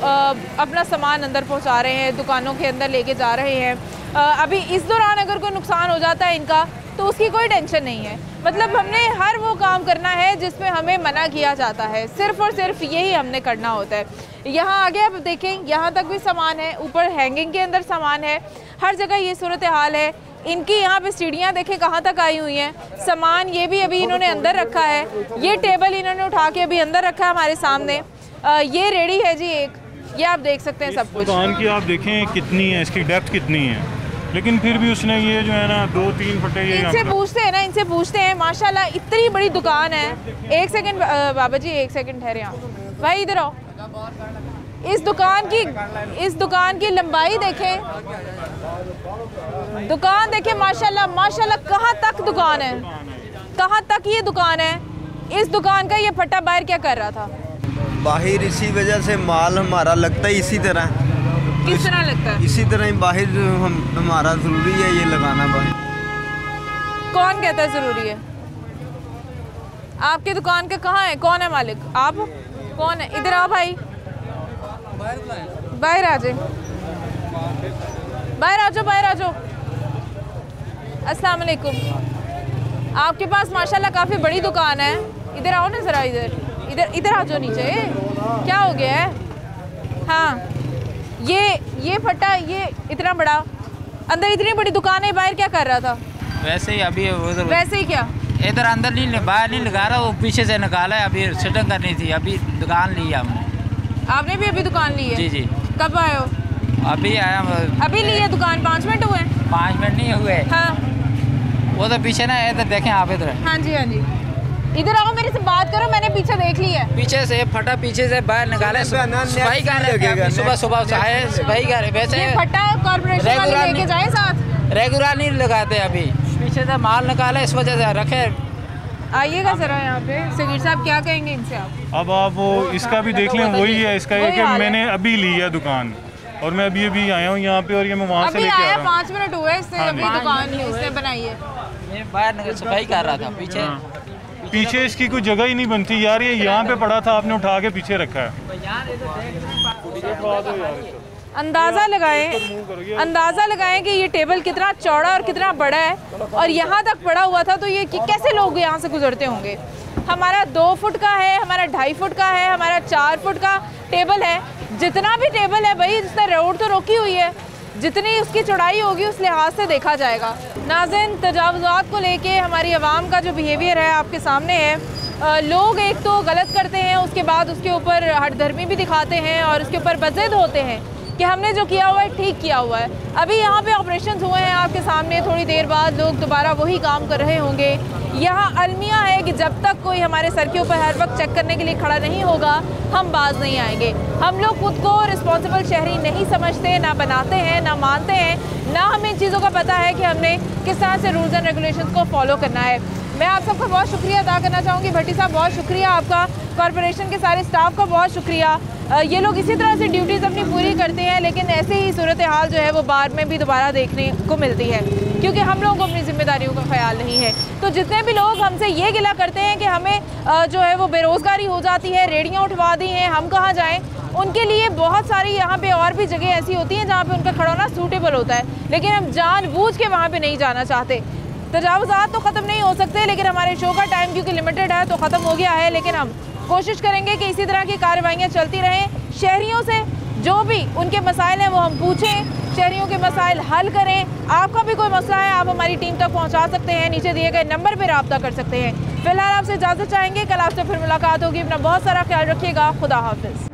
अपना सामान अंदर पहुँचा रहे हैं, दुकानों के अंदर लेके जा रहे हैं। अभी इस दौरान अगर कोई नुकसान हो जाता है इनका तो उसकी कोई टेंशन नहीं है। मतलब हमने हर वो काम करना है जिसमें हमें मना किया जाता है, सिर्फ़ और सिर्फ यही हमने करना होता है। यहाँ आगे आप देखें, यहाँ तक भी सामान है, ऊपर हैंगिंग के अंदर सामान है, हर जगह ये सूरत हाल है। इनकी यहाँ पे सीढ़ियाँ देखें कहाँ तक आई हुई हैं, सामान ये भी अभी इन्होंने अंदर रखा है। ये टेबल इन्होंने उठा के अभी अंदर रखा है हमारे सामने। ये रेडी है जी एक, ये आप देख सकते हैं सब कुछ। दुकान की आप देखें कितनी है, इसकी डेप्थ कितनी है, लेकिन फिर भी उसने ये जो है ना 2-3 फटे ये इनसे पूछते हैं ना, इनसे पूछते हैं। माशाल्लाह इतनी बड़ी दुकान है। एक सेकंड बाबा जी, एक सेकंड ठहरे आप भाई, इधर आओ। इस दुकान की लंबाई देखें, दुकान देखें माशाल्लाह कहाँ तक दुकान है, कहाँ तक ये दुकान है। इस दुकान का ये फटा बाहर क्या कर रहा था? बाहर इसी वजह से माल हमारा लगता है इसी तरह। किस तरह लगता है? इसी तरह बाहर हमारा ज़रूरी है ये लगाना बाहर। कौन कहता है ज़रूरी है? आपकी दुकान का कहाँ है, कौन है मालिक? आप कौन है? इधर आओ भाई, बाहर आ जाए, बाहर आ जाओ, बाहर आ जाओ। अस्सलाम वालेकुम। आपके पास माशाल्लाह काफ़ी बड़ी दुकान है, इधर आओ ना ज़रा, इधर आ जाओ नीचे। क्या हो गया है? हाँ, ये फटा, ये इतना बड़ा, अंदर इतनी बड़ी दुकान है, बाहर क्या कर रहा था? वैसे ही अभी वैसे ही क्या इधर अंदर नहीं, बाहर नहीं लगा रहा, वो पीछे से निकाला है। अभी सेटिंग करनी थी, अभी दुकान ली है हमने। आपने भी अभी दुकान ली है? जी जी। कब आए हो? अभी आया। अभी ली है दुकान? 5 मिनट हुए? 5 मिनट नहीं हुए। हाँ, वो तो पीछे ना, इधर देखें आप, इधर। हाँ जी, हाँ जी, इधर आओ, मेरे से बात करो। मैंने पीछे देख ली है, पीछे से फटा, पीछे से बाहर निकाले। सफाई कर रहे हैं, सुबह से आए, सफाई कर रहे। वैसे फटा कॉर्पोरेशन वाले लेके जाए साथ, रेगुलर नहीं लगाते। अभी पीछे से माल निकाले, इस वजह से रखे। आइएगा जरा यहाँ पे। सगीर साहब क्या कहेंगे इनसे आप? अब आप वो इसका भी देख लें, वही है इसका ये कि मैंने अभी ली है दुकान और मैं अभी आया हूँ यहाँ पे और ये मैं वहाँ से लेके आ रहा हूँ। 5 मिनट हुए इससे अभी दुकान इसने बनाई है। मैं बाहर सफाई कर रहा था, पीछे इसकी कोई जगह ही नहीं बनती यार। ये यहाँ पे पड़ा था, आपने उठा के पीछे रखा है। अंदाज़ा लगाएं कि ये टेबल कितना चौड़ा और कितना बड़ा है और यहाँ तक पड़ा हुआ था, तो ये कैसे लोग यहाँ से गुजरते होंगे। हमारा 2 फुट का है, हमारा 2.5 फुट का है, हमारा 4 फुट का टेबल है। जितना भी टेबल है भाई, जिसने रोड तो रोकी हुई है, जितनी उसकी चौड़ाई होगी उस लिहाज से देखा जाएगा। नाज़रीन, तजावुज़ात को लेके हमारी आवाम का जो बिहेवियर है आपके सामने है। लोग एक तो गलत करते हैं, उसके बाद उसके ऊपर हठधर्मी भी दिखाते हैं और उसके ऊपर बज़िद होते हैं कि हमने जो किया हुआ है ठीक किया हुआ है। अभी यहाँ पे ऑपरेशन हुए हैं आपके सामने, थोड़ी देर बाद लोग दोबारा वही काम कर रहे होंगे। यहाँ अलमिया है कि जब तक कोई हमारे सर के ऊपर हर वक्त चेक करने के लिए खड़ा नहीं होगा, हम बाज नहीं आएंगे। हम लोग खुद को रिस्पॉन्सिबल शहरी नहीं समझते, ना बनाते हैं, ना मानते हैं, ना हमें इन चीज़ों का पता है कि हमने किस तरह से रूल्स एंड रेगुलेशंस को फॉलो करना है। मैं आप सबका बहुत शुक्रिया अदा करना चाहूँगी। भट्टी साहब बहुत शुक्रिया आपका, कॉरपोरेशन के सारे स्टाफ का बहुत शुक्रिया। ये लोग इसी तरह से ड्यूटीज़ अपनी पूरी करते हैं, लेकिन ऐसे ही सूरत हाल जो है वो बाद में भी दोबारा देखने को मिलती है। क्योंकि हम लोगों को अपनी जिम्मेदारियों का ख्याल नहीं है। तो जितने भी लोग हमसे ये गिला करते हैं कि हमें जो है वो बेरोज़गारी हो जाती है, रेहड़ियाँ उठवा दी हैं, हम कहाँ जाएँ, उनके लिए बहुत सारी यहाँ पे और भी जगह ऐसी होती हैं जहाँ पे उनका खड़ा होना सूटेबल होता है, लेकिन हम जानबूझ के वहाँ पे नहीं जाना चाहते। तजावुज़ात तो ख़त्म नहीं हो सकते, लेकिन हमारे शो का टाइम क्योंकि लिमिटेड है तो ख़त्म हो गया है, लेकिन हम कोशिश करेंगे कि इसी तरह की कार्रवाइयाँ चलती रहें। शहरियों से जो भी उनके मसाइल हैं वो हम पूछें, शहरियों के मसाइल हल करें। आपका भी कोई मसला है आप हमारी टीम तक पहुँचा सकते हैं, नीचे दिए गए नंबर पर रब्ता कर सकते हैं। फ़िलहाल आपसे इजाज़त चाहेंगे, कल आपसे फिर मुलाकात होगी। अपना बहुत सारा ख्याल रखिएगा। खुदा हाफिज़।